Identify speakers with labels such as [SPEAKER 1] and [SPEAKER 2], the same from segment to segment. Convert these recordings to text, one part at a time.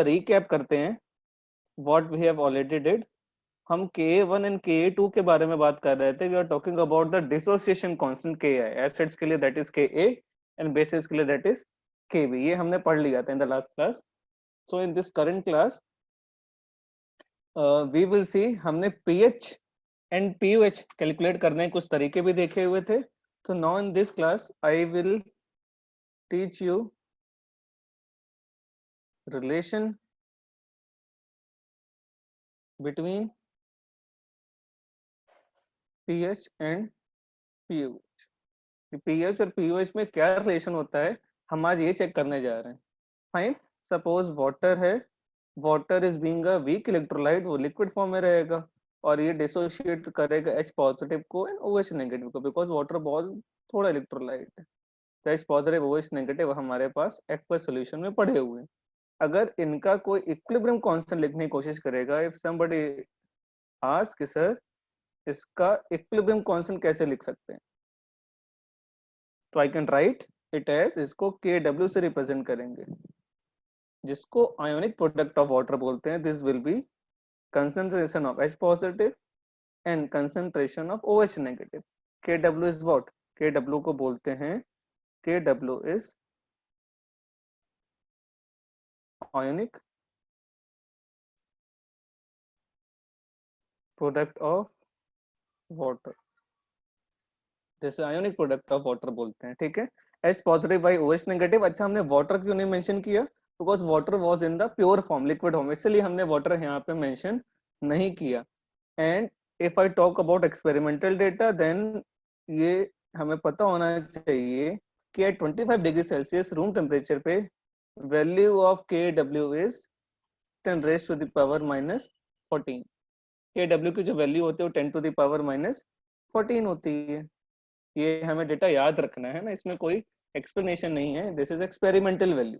[SPEAKER 1] Recap करते हैं what we have already did. हम Ka1 एंड Ka2 के बारे में बात कर रहे थे। We are talking about the dissociation constant Ki, acids के लिए that is Ka and bases के लिए दैट इज Kb। ये हमने पढ़ लिया था in the last class. So in this current class we will see, हमने pH एंड pUH कैलकुलेट करने के कुछ तरीके भी देखे हुए थे। तो now in this class I will teach you relation between pH and pUH। pH और pUH में क्या रिलेशन होता है, हम आज ये चेक करने जा रहे हैं। फाइन, सपोज वाटर है, water is being a weak electrolyte, वो लिक्विड फॉर्म में रहेगा और ये डिसोशिएट करेगा H पॉजिटिव को एंड OH नेगेटिव को, बिकॉज वाटर बहुत थोड़ा इलेक्ट्रोलाइट है। तो H पॉजिटिव OH नेगेटिव हमारे पास एक्वस सॉल्यूशन में पड़े हुए हैं। अगर इनका कोई इक्विलिब्रियम कांस्टेंट लिखने की कोशिश करेगा, इफ समबडी आस्क सर इसका इक्विलिब्रियम कांस्टेंट कैसे लिख सकते हैं, तो I can write it as, इसको Kw से रिप्रेजेंट करेंगे जिसको आयोनिक प्रोडक्ट ऑफ वाटर बोलते हैं। This will be concentration of H positive and concentration of OH negative. Kw is what, Kw को बोलते हैं, Kw is ionic product of water, जैसे आयोनिक प्रोडक्ट ऑफ वाटर बोलते हैं। ठीक है, H positive by OH negative. अच्छा, हमने वाटर क्यों नहीं मेंशन किया, because water was in the pure form, liquid form, इसलिए हमने वाटर यहाँ पे मेंशन नहीं किया। And if I talk about experimental data, then ये हमें पता होना चाहिए कि at 25 degree Celsius room temperature पे value of Kw is 10 raise to the power -14। Kw की जो वैल्यू होती है वो 10 टू द पावर -14 होती है। ये हमें डेटा याद रखना है ना, इसमें कोई एक्सप्लेनेशन नहीं है, दिस इज एक्सपेरिमेंटल वैल्यू।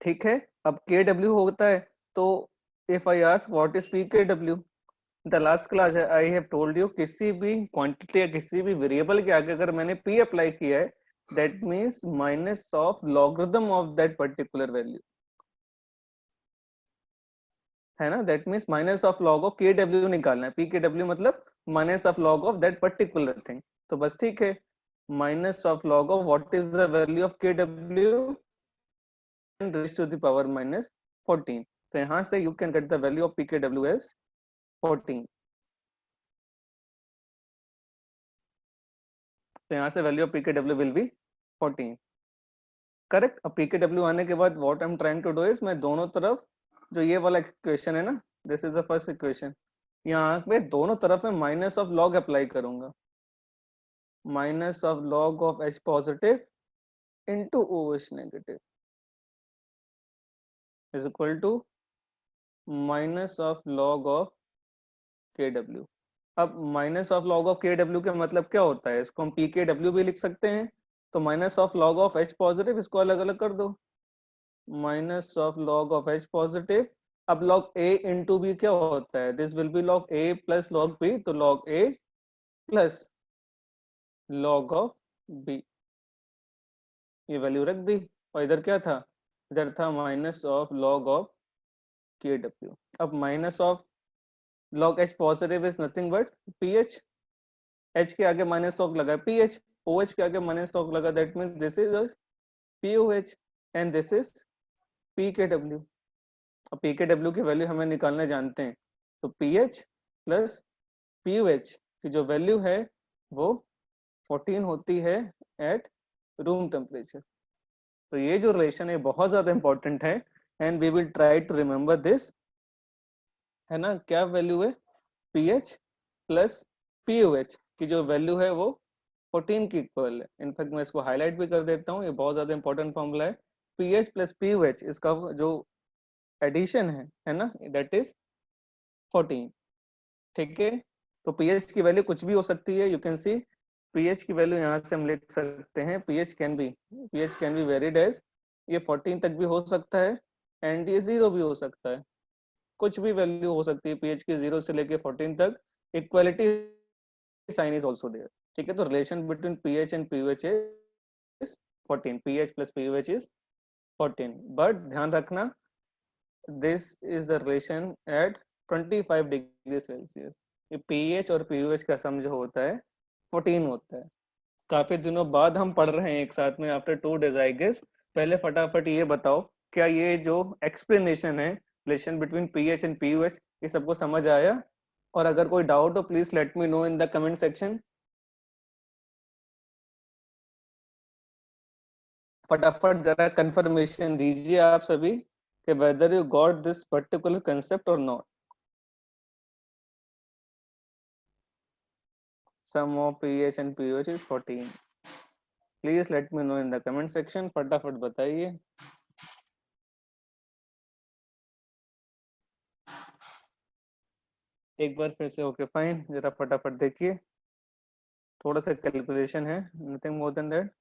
[SPEAKER 1] ठीक है, अब Kw होता है, तो if I ask what is Pkw, the last class I have told you, किसी भी क्वांटिटी या किसी भी वेरिएबल के आगे अगर मैंने P अप्लाई किया है, that means minus of logarithm of that particular value, है ना। That means minus of log of Kw निकालना है। Pkw मतलब minus of log of that particular thing. तो बस ठीक है, minus of log of what is the value of Kw raised to the power -14। तो यहाँ से you can get the value of Pkw as 14। तो यहाँ से value of Pkw will be 14, correct. अब Pkw आने के बाद what I'm trying to do is, मैं दोनों तरफ जो ये वाला इक्वेशन है ना, this is the first equation, यहाँ पे दोनों तरफ में माइनस ऑफ लॉग अप्लाई करूंगा, minus of log of H positive into OH negative is equal to minus of log of Kw। अब minus of log of Kw का मतलब क्या होता है, इसको हम Pkw भी लिख सकते हैं। तो minus of log of H positive, इसको अलग अलग कर दो, minus of log of H positive. अब लॉग A इंटू बी क्या होता है, this will B log A plus log B, तो log A plus log of B, ये वैल्यू रख दी। और इधर क्या था, इधर था minus of log of Kw। अब minus of log H positive is nothing but pH, H के आगे माइनस लॉग लगा pH, OH के आगे माइनस लॉग लगा, that means this is POH and this is Pkw। अब Pkw की value हमें निकालने जानते हैं, तो pH प्लस POH की जो वैल्यू है वो 14 होती है एट रूम टेम्परेचर। तो ये जो रिलेशन है बहुत ज्यादा इंपॉर्टेंट है and we will try to remember this, है ना। क्या वैल्यू है, pH प्लस POH की जो वैल्यू है वो 14 की इक्वल है। इनफैक्ट मैं इसको हाईलाइट भी कर देता हूँ, ये बहुत ज्यादा इंपॉर्टेंट फॉर्मूला है। pH प्लस POH इसका जो एडिशन है ना, दैट इज 14। ठीक है, तो pH की वैल्यू कुछ भी हो सकती है, यू कैन सी pH की वैल्यू यहाँ से हम लिख सकते हैं, pH can be varied as, ये 14 तक भी हो सकता है एंड ये 0 भी हो सकता है, कुछ भी वैल्यू हो सकती है pH की 0 से लेके 14 तक। Equality sign is also there. ठीक है, तो relation between pH and pH is 14, pH plus pOH is 14, but ध्यान रखना this is the relation at 25 degree Celsius. PH और पीयूएच का सम जो होता है 14 होता है। काफी दिनों बाद हम पढ़ रहे हैं एक साथ में आफ्टर 2 days आई गेस। पहले फटाफट ये बताओ, क्या ये जो एक्सप्लेनेशन है relation between pH and pOH, ये सबको समझ आया? और अगर कोई डाउट हो please let me know in the comment section. फटाफट जरा कंफर्मेशन दीजिए आप सभी कि whether you got this particular concept और not. Sum of pH and pOH is 14। Please let me know in the comment section, फटाफट बताइए। एक बार फिर से ओके फाइन, जरा फटाफट देखिए, थोड़ा सा कैलकुलेशन है, nothing more than that.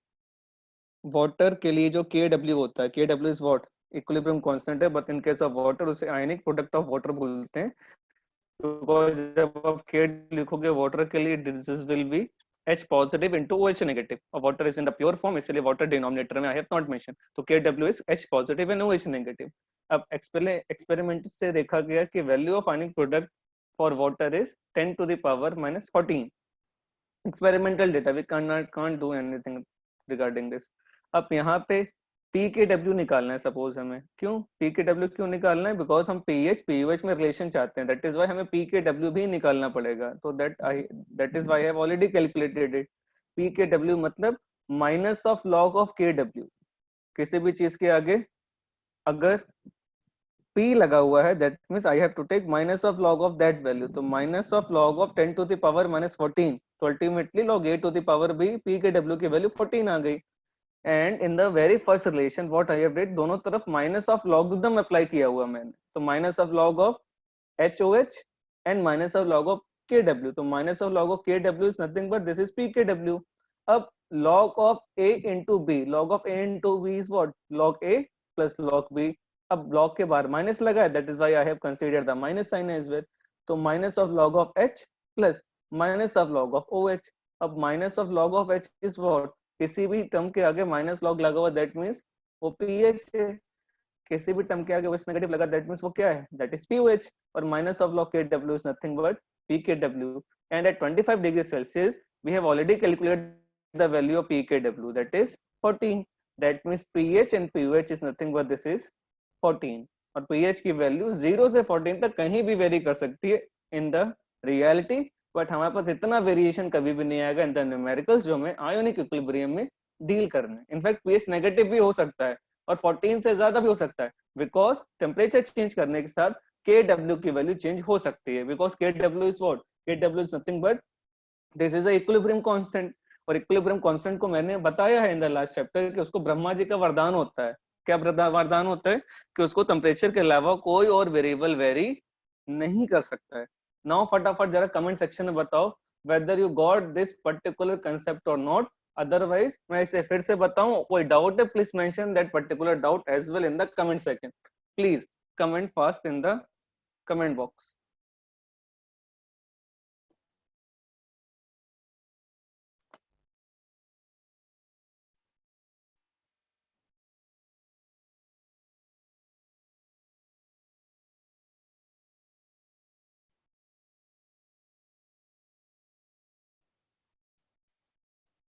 [SPEAKER 1] Water के लिए जो के डब्ल्यू होता है, K W is what, equilibrium constant है, but in case of water उसे आयनिक प्रोडक्ट ऑफ वाटर बोलते हैं। तो जब आप के लिखोगे वाटर के लिए, this will be H positive into OH negative, और water is in the pure form, इसलिए वाटर डिनोमिनेटर में आई हैव नॉट मेंशन, तो K W is H positive and OH negative. अब एक्सपेरिमेंट से देखा गया कि value of ionic product for water is 10 to the power minus 14। Experimental data, we can't do anything regarding this। अब यहाँ पे P K W निकालना है सपोज हमें, क्यों पी के डब्ल्यू क्यों निकालना है? बिकॉज हम पीएच पीयूएच में रिलेशन चाहते हैं, दैट इज वाई हमें पी के डब्ल्यू भी निकालना पड़ेगा। तो that is why I have already calculated it. P K W मतलब minus of log of K W. किसी भी चीज के आगे अगर P लगा हुआ है, that means I have to take minus of log of that value, तो minus of log of 10 to the power minus 14, तो ultimately log a to the power b, P के W की वैल्यू 14 आ गई। And in the very first relation what I have did, दोनों तरफ minus of logarithm apply किया हुआ मैंने, तो minus of log of HOH and minus of log of KW, तो minus of log of KW is nothing but this is PKW। अब log of A into B, log of A into B is what, log A plus log B। अब log के बाहर minus लगा है, that is why I have considered the minus sign as well. तो minus of log of H plus minus of log of OH। अब minus of log of H is what, किसी भी term के आगे minus log लगा हुआ, that means वो pH है। किसी भी टर्म के आगे OH नेगेटिव लगा, दैट मींस वो क्या है, दैट इज पीओएच। और minus of log KW is nothing but PKW। And at 25 degree Celsius we have already calculated the value of PKW, that is 14। That means pH and pOH is nothing but this is 14। और pH की value 0 से 14 तक कहीं भी very कर सकती है in the reality, but हमारे पास इतना वेरिएशन कभी भी नहीं आएगा इन द न्यूमेरिकल्स जो हमें आयोनिक इक्विलिब्रियम में डील करना है। इनफैक्ट पीएच नेगेटिव भी हो सकता है और 14 से ज्यादा भी हो सकता है, बिकॉज टेम्परेचर चेंज करने के साथ के डब्ल्यू की वैल्यू चेंज हो सकती है, बिकॉज के डब्ल्यू इज व्हाट, के W is nothing but this is a equilibrium constant. और इक्विलिब्रियम कांस्टेंट को मैंने बताया है इन द लास्ट चैप्टर कि उसको ब्रह्मा जी का वरदान होता है। क्या वरदान होता है? कि उसको टेम्परेचर के अलावा कोई और वेरिएबल वेरी नहीं कर सकता है। नाउ फटाफट जरा कमेंट सेक्शन में बताओ whether you got this particular concept or not, otherwise मैं इसे फिर से बताऊं, कोई डाउट है please mention that particular doubt as well in the comment section. Please comment fast in the comment box.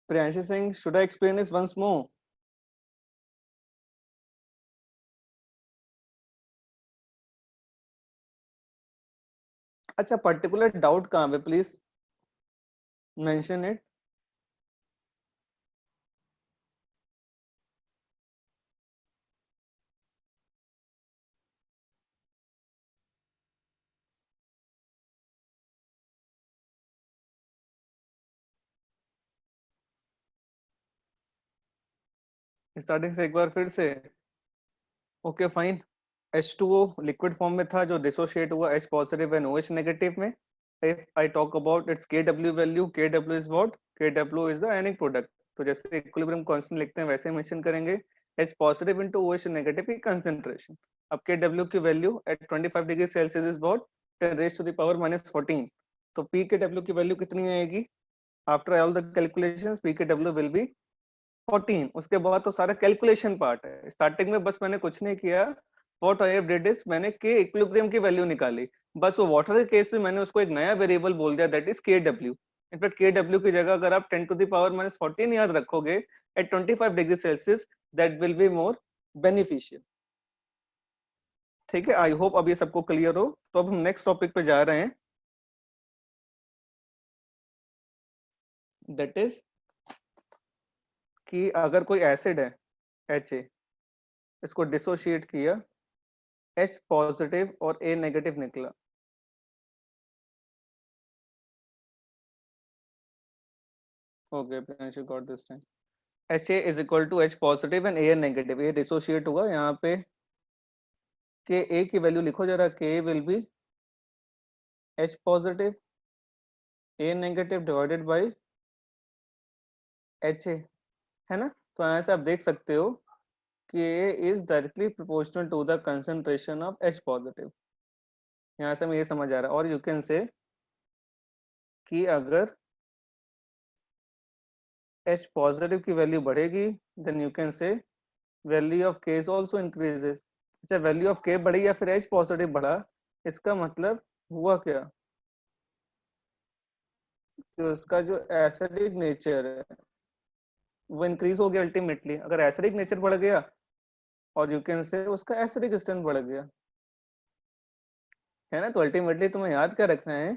[SPEAKER 1] Priyanshi Singh, should I explain this once more? अच्छा, particular doubt कहाँ पे, प्लीज मेंशन इट। स्टार्टिंग से एक बार फिर से। Okay fine. H2O liquid form में था जो डिसोशिएट हुआ H positive and OH negative में। If I talk about its KW value, KW is what? KW is the ionic product। तो जैसे इक्विलिब्रियम कांस्टेंट लिखते हैं वैसे मेंशन करेंगे H positive into OH negative की कंसंट्रेशन। अब KW की value at 25 degree Celsius is what, 10 raised to the power minus 14। तो PKW की वैल्यू कितनी आएगी? After all the calculations PKW will be 14। उसके बाद तो सारा कैलकुलेशन पार्ट है। स्टार्टिंग में बस मैंने कुछ नहीं किया, what I have did is मैंने के इक्विलिब्रियम की वैल्यू निकाली। बस वो वाटर के केस में मैंने उसको एक नया वेरिएबल बोल दिया, that is K W. In fact K W की जगह अगर आप 10⁻⁻14 याद रखोगे at 25 degree Celsius, that will be more beneficial. ठीक है, आई होप अब ये सबको क्लियर हो। तो अब हम नेक्स्ट टॉपिक पे जा रहे हैं, दैट इज कि अगर कोई एसिड है HA, इसको डिसोशिएट किया, H पॉजिटिव और A नेगेटिव निकला। Okay, you got this time. HA is equal to H positive and A negative. ये डिसोशिएट हुआ, यहाँ पे के A की वैल्यू लिखो जरा। K will be H positive A negative divided by HA, है ना। तो यहाँ से आप देख सकते हो कि A is directly proportional to the concentration of H positive. यहाँ से हमें ये समझ आ रहा है। और यू कैन से कि अगर H पॉजिटिव की वैल्यू बढ़ेगी, then you can say value of K is also increases. अच्छा, वैल्यू ऑफ K बढ़ी या फिर H पॉजिटिव बढ़ा, इसका मतलब हुआ क्या कि उसका जो एसिडिक नेचर है वो इंक्रीज हो गया अल्टीमेटली। अगर एसिडिक नेचर बढ़ गया और यू कैन से उसका एसिडिक स्ट्रेंथ बढ़ गया, है ना। तो अल्टीमेटली तुम्हें याद क्या रखना है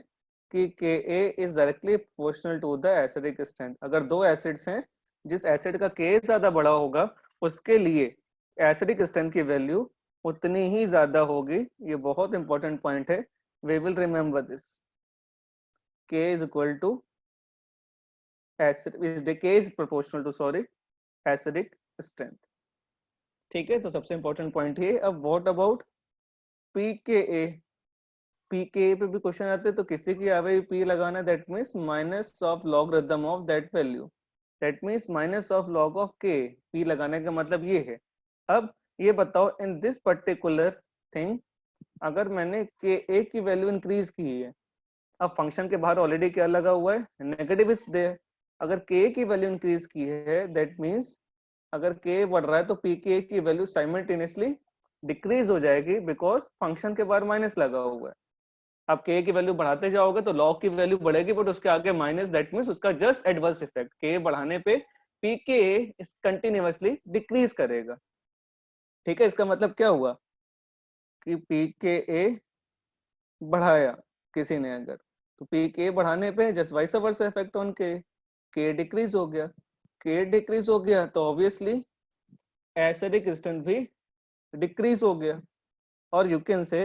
[SPEAKER 1] कि Ka is directly proportional to the acidic strength. अगर दो एसिड्स हैं, जिस एसिड का Ka ज्यादा बड़ा होगा उसके लिए एसिडिक स्ट्रेंथ की वैल्यू उतनी ही ज्यादा होगी। ये बहुत इंपॉर्टेंट पॉइंट है, we will remember this. K is equal to acid is the K is proportional to, sorry, acidic strength। ठीक है, तो सबसे इंपॉर्टेंट पॉइंट ये। अब व्हाट अबाउट pKa? pKa पे भी क्वेश्चन आते हैं, तो किसी की आवे p लगाना, that means minus of logarithm of that value, that means minus of log of k। p लगाने का मतलब ये है। अब ये बताओ, इन दिस पर्टिकुलर थिंग अगर मैंने Ka की वैल्यू इंक्रीज की है, अब फंक्शन के बाहर ऑलरेडी क्या लगा हुआ है, नेगेटिव इज देयर। अगर K की वैल्यू इंक्रीज की है, दैट मींस अगर K बढ़ रहा है तो pK की वैल्यू साइमल्टेनियसली डिक्रीज हो जाएगी, बिकॉज फंक्शन के बाहर माइनस लगा हुआ है। आप K की वैल्यू बढ़ाते जाओगे तो log की वैल्यू बढ़ेगी, बट उसके आगे माइनस, दैट मींस उसका जस्ट एडवर्स इफेक्ट। K बढ़ाने पे pK इस कंटिन्यूअसली डिक्रीज करेगा। ठीक है, इसका मतलब क्या हुआ कि pKa बढ़ाया किसी ने अगर, तो pK बढ़ाने पे just vice versa effect on K decrease हो गया। K डिक्रीज हो गया तो ऑब्वियसली एसिडिक स्ट्रेंथ भी डिक्रीज हो गया। और यू कैन से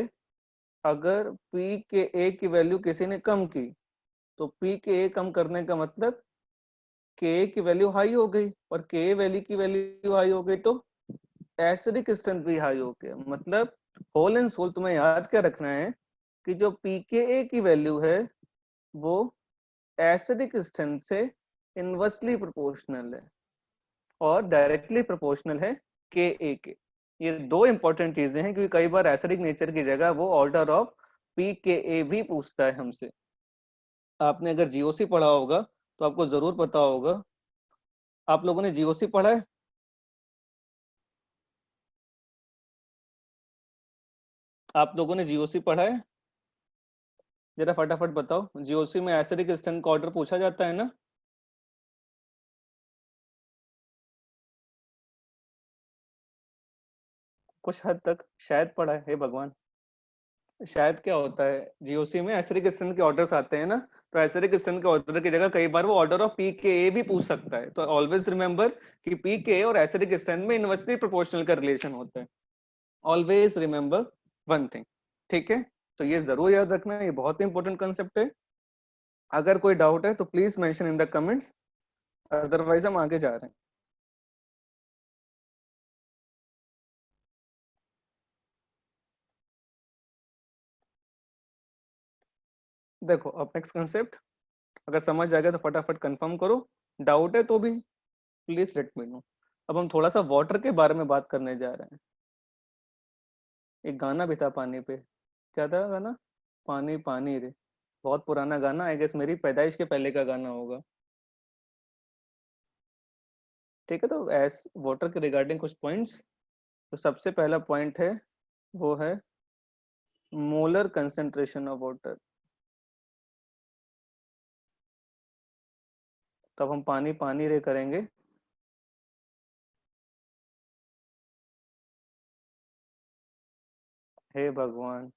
[SPEAKER 1] अगर pKa की वैल्यू किसी ने कम की, तो pKa कम करने का मतलब Ka की वैल्यू हाई हो गई, और Ka वैल्यू की वैल्यू हाई हो गई तो एसिडिक स्ट्रेंथ भी हाई हो गया। मतलब होल एंड सोल तुम्हें याद क्या रखना है कि जो pKa की वैल्यू है वो एसिडिक स्ट्रेंथ से इनवर्सली प्रोपोर्शनल है और डायरेक्टली प्रोपोर्शनल है Ka के। ये दो इंपॉर्टेंट चीजें हैं, क्योंकि कई बार एसिडिक नेचर की जगह वो ऑर्डर ऑफ pKa भी पूछता है हमसे। आपने अगर जीओसी पढ़ा होगा तो आपको जरूर पता होगा। आप लोगों ने जीओसी पढ़ा है? आप लोगों ने जीओसी पढ़ा है? जरा फटाफट बताओ। जीओसी में एसिडिक स्ट्रेंथ का ऑर्डर पूछा जाता है ना? कुछ हद तक शायद पढ़ा है, हे भगवान। शायद क्या होता है, जीओसी में एसिडिक स्ट्रेंथ के ऑर्डर्स आते हैं ना, तो एसिडिक स्ट्रेंथ के ऑर्डर की जगह कई बार वो ऑर्डर ऑफ pKa भी पूछ सकता है। तो ऑलवेज रिमेंबर कि pKa और एसिडिक स्ट्रेंथ में इनवर्सली प्रोपोर्शनल का रिलेशन होता है। Always remember one thing. ठीक है, तो ये जरूर याद रखना है, ये बहुत इंपॉर्टेंट कंसेप्ट है। अगर कोई डाउट है तो please mention in the comments, otherwise हम आगे जा रहे हैं। देखो, अब नेक्स्ट कंसेप्ट अगर समझ जाएगा तो फटाफट कंफर्म करो, डाउट है तो भी प्लीज लेट मी नो। अब हम थोड़ा सा वाटर के बारे में बात करने जा रहे हैं। एक गाना भी था पानी पे, क्या था गाना? पानी पानी रे। बहुत पुराना गाना, आई गेस मेरी पैदाइश के पहले का गाना होगा। ठीक है, तो एस वाटर के रिगार्डिंग कुछ पॉइंट्स। तो सबसे पहला पॉइंट है वो है मोलर कंसेंट्रेशन ऑफ वाटर। तब हम पानी पानी रे करेंगे, हे भगवान,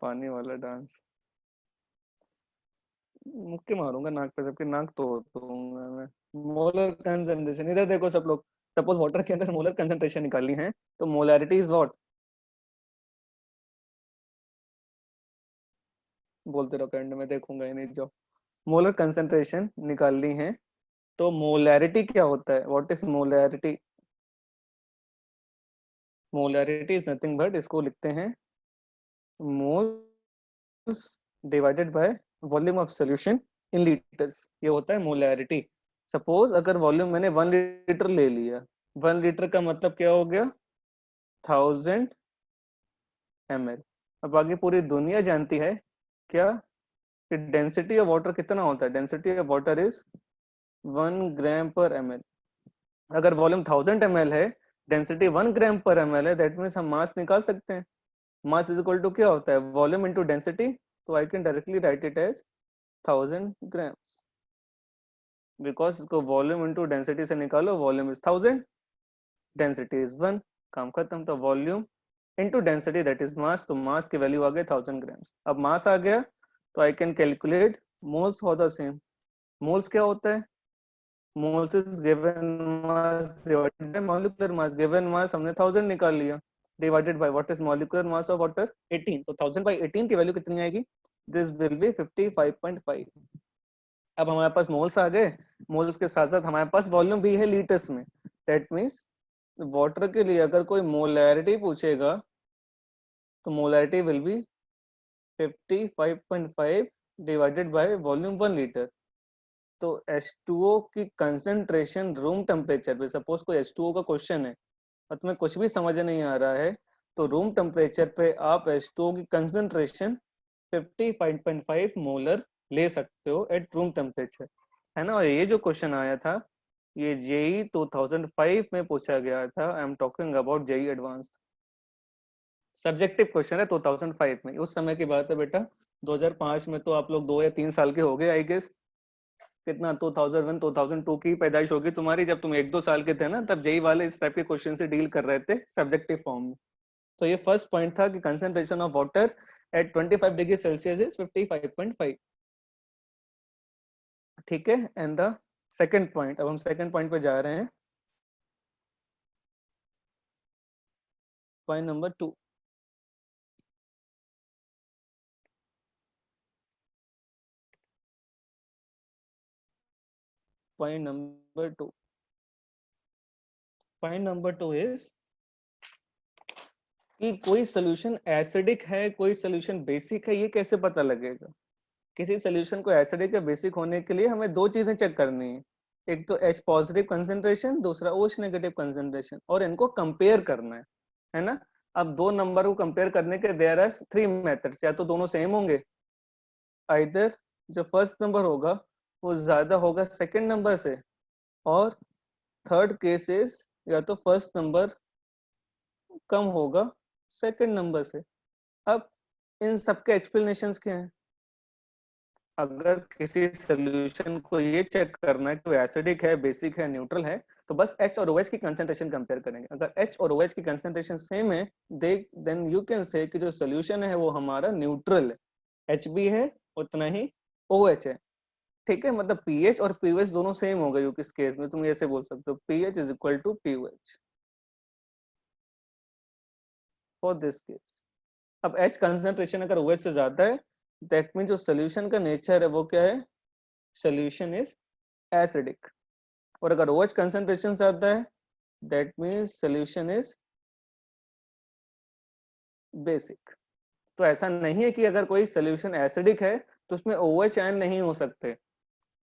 [SPEAKER 1] पानी वाला डांस मुक्के मारूंगा नाक पे, सबके नाक तोड़ दूंगा मैं। मोलर कंसंट्रेशन, इधर देखो सब लोग, सपोज वाटर के अंदर मोलर कंसंट्रेशन निकालनी है, तो मोलैरिटी इज व्हाट, बोलते रहो एंड में देखूंगा ही नहीं, जो मोलर कंसंट्रेशन निकालनी है तो मोलैरिटी क्या होता है, what is molarity. Molarity is nothing but, इसको लिखते हैं moles divided by volume of solution in litres, ये होता है मोलैरिटी। सपोज अगर वॉल्यूम मैंने 1 लीटर ले लिया, 1 लीटर का मतलब क्या हो गया, 1000 ml। अब बाकी पूरी दुनिया जानती है क्या, कि डेंसिटी ऑफ वाटर कितना होता है, density of water is 1 gram per ml। अगर वॉल्यूम 1000 ml है, डेंसिटी 1 ग्राम पर ml है, दैट मीन्स हम मास निकाल सकते हैं। मास इज इक्वल टू क्या होता है, वॉल्यूम इनटू डेंसिटी, तो I can directly write it as 1000 grams, because इसको वॉल्यूम इनटू डेंसिटी से निकालो, वॉल्यूम इज 1000, डेंसिटी इज 1, काम खत्म। तो volume into density that is mass, तो मास की वैल्यू आ गई 1000 ग्राम्स। अब मास आ गया तो I can calculate moles for the same. Moles क्या होता है, moles is given mass divided by molecular mass. Given mass हमने 1000 निकाल लिया, divided by what is molecular mass of water 18, तो 1000 बाय 18 की वैल्यू कितनी आएगी, दिस विल बी 55.5। अब हमारे पास मोल्स आ गए, मोल्स के साथ साथ हमारे पास वॉल्यूम भी है लीटर्स में। दैट मीन्स वाटर के लिए अगर कोई मोलैरिटी पूछेगा तो molarity will be 55.5 divided by volume 1 litre. तो H2O की कंसंट्रेशन रूम टेम्परेचर पे, सपोज कोई H2O का क्वेश्चन है और तुम्हें कुछ भी समझ नहीं आ रहा है, तो रूम टेम्परेचर पे आप H2O की कंसंट्रेशन 55.5 मोलर ले सकते हो एट रूम टेम्परेचर, है ना। और ये जो क्वेश्चन आया था ये जेई 2005 में पूछा गया था, I am talking about JEE Advanced. Subjective question है 2005 में, उस समय की बात है बेटा। 2005 में तो आप लोग 2 या 3 साल के हो गए आई गेस, कितना 2001 2002 की पैदाइश होगी तुम्हारी, जब तुम 1-2 साल के थे ना, तब जेई वाले इस टाइप के क्वेश्चन से डील कर रहे थे सब्जेक्टिव फॉर्म में। तो ये फर्स्ट पॉइंट था कि concentration of water at 25 degree Celsius is 55.5। ठीक है, एंड द सेकंड पॉइंट, अब हम सेकंड पॉइंट पे जा रहे हैं, point number 2। Point number 2, point number 2 is कि कोई सोल्यूशन एसिडिक है, कोई सोल्यूशन बेसिक है, ये कैसे पता लगेगा। किसी सोल्यूशन को एसिडिक या बेसिक होने के लिए हमें दो चीजें चेक करनी है, एक तो H पॉजिटिव कंसेंट्रेशन, दूसरा OH नेगेटिव कंसेंट्रेशन, और इनको कंपेयर करना है ना। अब दो नंबर को कंपेयर करने के देयर आर 3 मेथड्स, या तो दोनों सेम होंगे, आइदर जो फर्स्ट नंबर होगा वो ज्यादा होगा सेकंड नंबर से, और थर्ड केस इज या तो फर्स्ट नंबर कम होगा सेकंड नंबर से। अब इन सबके एक्सप्लेनेशंस क्या हैं, अगर किसी सोल्यूशन को ये चेक करना है कि वो एसिडिक है, बेसिक है, न्यूट्रल है, तो बस H और OH की कंसंट्रेशन कंपेयर करेंगे। अगर H और OH की कंसंट्रेशन सेम है, देन यू कैन से कि जो सोल्यूशन है वो हमारा न्यूट्रल है, H भी है उतना ही OH है। ठीक है, मतलब pH और pOH दोनों सेम हो गए, किस केस में तुम ऐसे बोल सकते हो pH is equal to pOH for this case. अब H कंसंट्रेशन अगर OH से ज्यादा है, दैट मीन जो सोल्यूशन का नेचर है वो क्या है, सोल्यूशन इज एसिडिक। और अगर OH कंसंट्रेशन ज्यादा है, that means solution is basic. तो ऐसा नहीं है कि अगर कोई सोल्यूशन एसिडिक है तो उसमें OH आयन नहीं हो सकते,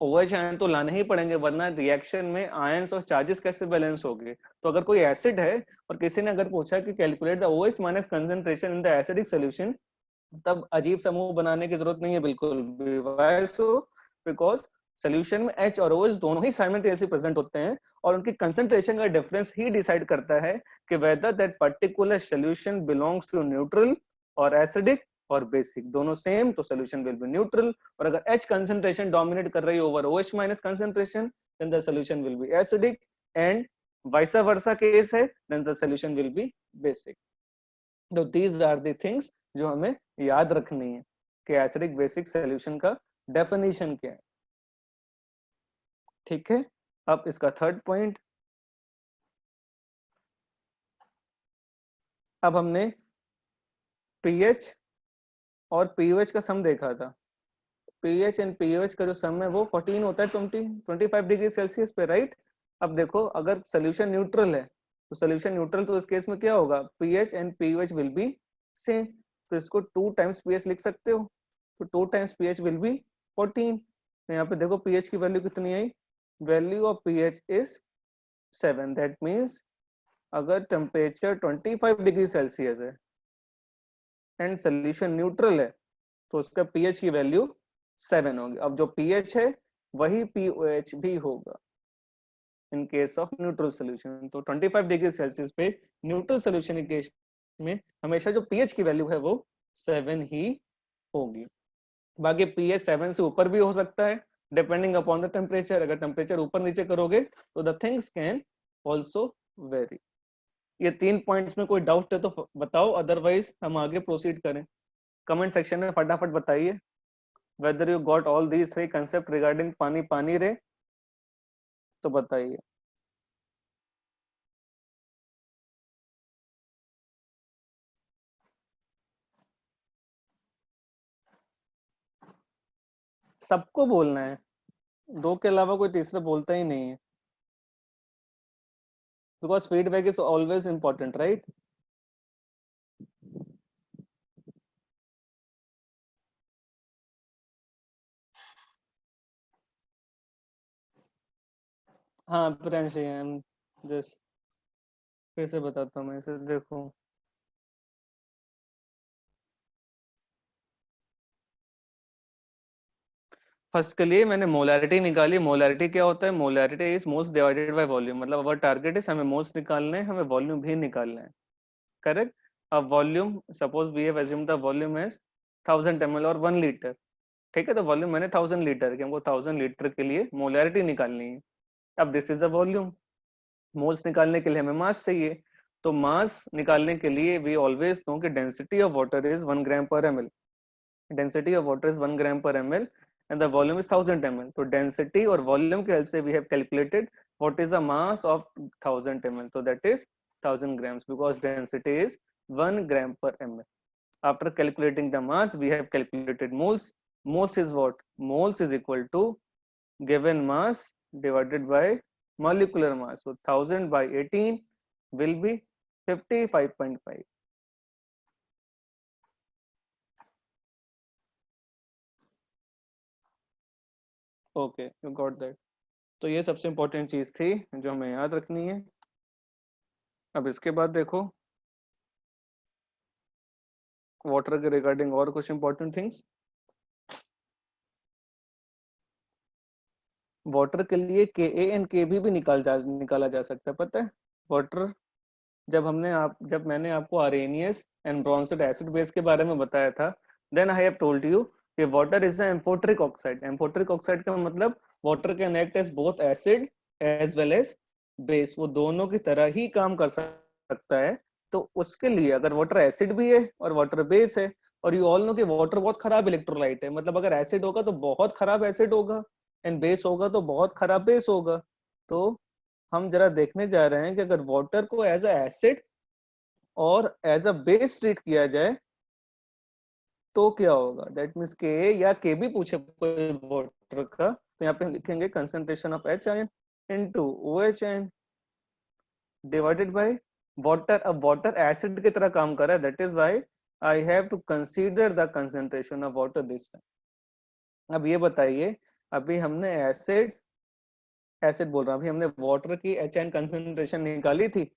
[SPEAKER 1] OH आयन तो लाने ही पड़ेंगे, वरना रिएक्शन में आयंस और चार्जेस कैसे बैलेंस होंगे। तो अगर कोई एसिड है और किसी ने अगर पूछा कि calculate the OH minus concentration in the acidic solution, तब अजीब समूह बनाने की जरूरत नहीं है बिल्कुल भी। Why so? बिकॉज सोल्यूशन में H और OH दोनों ही साइमल्टेनियसली प्रेजेंट होते हैं और उनकी कंसंट्रेशन का डिफरेंस ही डिसाइड करता है कि whether that particular solution belongs to neutral और एसिडिक और बेसिक, दोनों सेम तो सोल्यूशन विल बी न्यूट्रल, और अगर H कंसंट्रेशन डोमिनेट कर रही है over OH minus concentration then the solution will be acidic, and vice versa case है then the solution will be basic. तो दीज आर द थिंग्स जो हमें याद रखनी है कि एसिडिक बेसिक सोल्यूशन का डेफिनेशन क्या है. ठीक है, अब इसका थर्ड पॉइंट. अब हमने पीएच और पीओएच का सम देखा था. पीएच एंड पीओएच का जो सम है वो 14 होता है 25 डिग्री सेल्सियस पे, राइट. अब देखो अगर सोल्यूशन न्यूट्रल है तो सोल्यूशन न्यूट्रल तो इस केस में क्या होगा, pH and pOH will be same. तो इसको 2 टाइम्स पीएच लिख सकते हो, तो 2 टाइम्स पीएच विल बी 14. तो यहाँ पे देखो पीएच की वैल्यू कितनी आई, value of pH is 7. That means अगर टेम्परेचर 25 डिग्री सेल्सियस है एंड सोल्यूशन न्यूट्रल है तो उसका पीएच की वैल्यू 7 होगी. अब जो पीएच है वही पीओएच भी होगा इन केस ऑफ न्यूट्रल सोल्यूशन. तो 25 डिग्री सेल्सियस पे न्यूट्रल सोल्यूशन के केस में हमेशा जो पीएच की वैल्यू है वो 7 ही होगी. बाकी पीएच 7 से ऊपर भी हो सकता है डिपेंडिंग अपॉन द टेम्परेचर. अगर टेम्परेचर ऊपर नीचे करोगे तो the things can also very. ये 3 पॉइंट्स में कोई डाउट है तो बताओ, अदरवाइज हम आगे प्रोसीड करें. कमेंट सेक्शन में फटाफट बताइए whether you got all these 3 concept regarding पानी रे, तो बताइए. सबको बोलना है, 2 के अलावा कोई तीसरा बोलता ही नहीं है, because feedback is always important, right. हाँ प्रियांश, जस्ट फिर से बताता हूँ मैं इसे, देखो फर्स्ट के लिए मैंने मोलैरिटी निकाली. मोलैरिटी क्या होता है, molarity is moles divided by volume. मतलब अवर टारगेट इज हमें मोल्स निकालने हैं, हमें वॉल्यूम भी निकालना है, करेक्ट. अब volume, suppose we have assumed the volume is 1000 ml और 1 लीटर. ठीक है, तो वॉल्यूम मैंने 1000 लीटर की, हमको 1000 लीटर के लिए मोलैरिटी निकालनी है. अब this is a volume. Moles निकालने के लिए हमें मास चाहिए, तो मास निकालने के लिए वी ऑलवेज नो कि density of water is 1 gram per ml. Density of water is 1 gram per ml and the volume is 1000 ml. तो डेंसिटी और वॉल्यूम के हेल्प से we have calculated what is the mass of 1000 ml. So that is 1000 grams because density is 1 gram per ml. After calculating the mass, we have calculated moles. Moles is what? Moles is equal to given mass divided by molecular mass. So 1000 by 18 will be 55.5. Okay, you got that. तो ये सबसे important चीज थी जो हमें याद रखनी है. अब इसके बाद देखो वाटर के रिगार्डिंग और कुछ इंपॉर्टेंट थिंग्स. वाटर के लिए Ka एंड Kb भी निकाला जा सकता है, पता है. वाटर जब मैंने आपको Arrhenius and Bronsted acid base के बारे में बताया था, then I have told you कि water is an amphoteric oxide. Amphoteric oxide का मतलब water can act as both acid as well as base. वो दोनों की तरह ही काम कर सकता है. तो उसके लिए अगर वाटर एसिड भी है और वाटर बेस है, और यू ऑल नो कि वाटर बहुत खराब इलेक्ट्रोलाइट है, मतलब अगर एसिड होगा तो बहुत खराब एसिड होगा एंड बेस होगा तो बहुत खराब बेस होगा. तो हम जरा देखने जा रहे हैं कि अगर वाटर को एज अ एसिड और एज अ बेस ट्रीट किया जाए तो क्या होगा. दैट मीन्स के या के भी पूछे कोई वाटर का, तो यहाँ पे लिखेंगे concentration of H ion into OH ion divided by water. अब वाटर एसिड की तरह काम कर रहा है, that is why I have to consider the concentration of water this time. अब ये बताइए, अभी हमने एसिड बोल रहा हूँ, अभी हमने वाटर की एच आयन कंसंट्रेशन निकाली थी,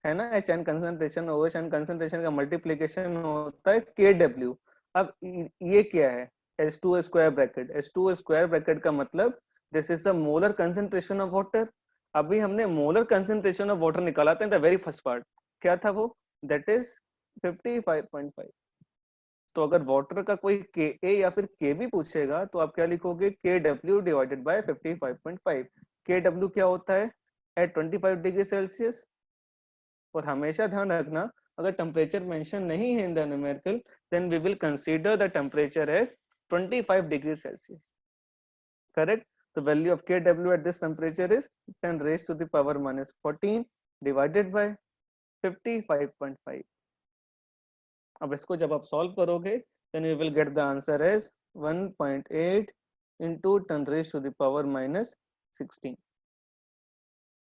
[SPEAKER 1] है ना. H N concentration OH N concentration का मल्टीप्लीकेशन होता है KW. अब ये क्या है, H2 square bracket, H2 square bracket का मतलब this is the molar concentration of water. अभी हमने मोलर कंसेंट्रेशन ऑफ वाटर निकाला था in the very first part, क्या था वो, दैट इज 55.5। तो अगर वाटर का कोई Ka या फिर Kb पूछेगा तो आप क्या लिखोगे, Kw डिवाइडेड बाय 55.5। Kw क्या होता है एट 25 डिग्री सेल्सियस। और हमेशा ध्यान रखना, अगर टेम्परेचर मेंशन नहीं है in the numerical, then we will consider the temperature as 25 degree Celsius, correct. The value of Kw at this temperature is 10 raised to the power minus 14 divided by 55.5। अब इसको जब आप सॉल्व करोगे then you will get the answer as 1.8 into 10 raised to the power minus 16।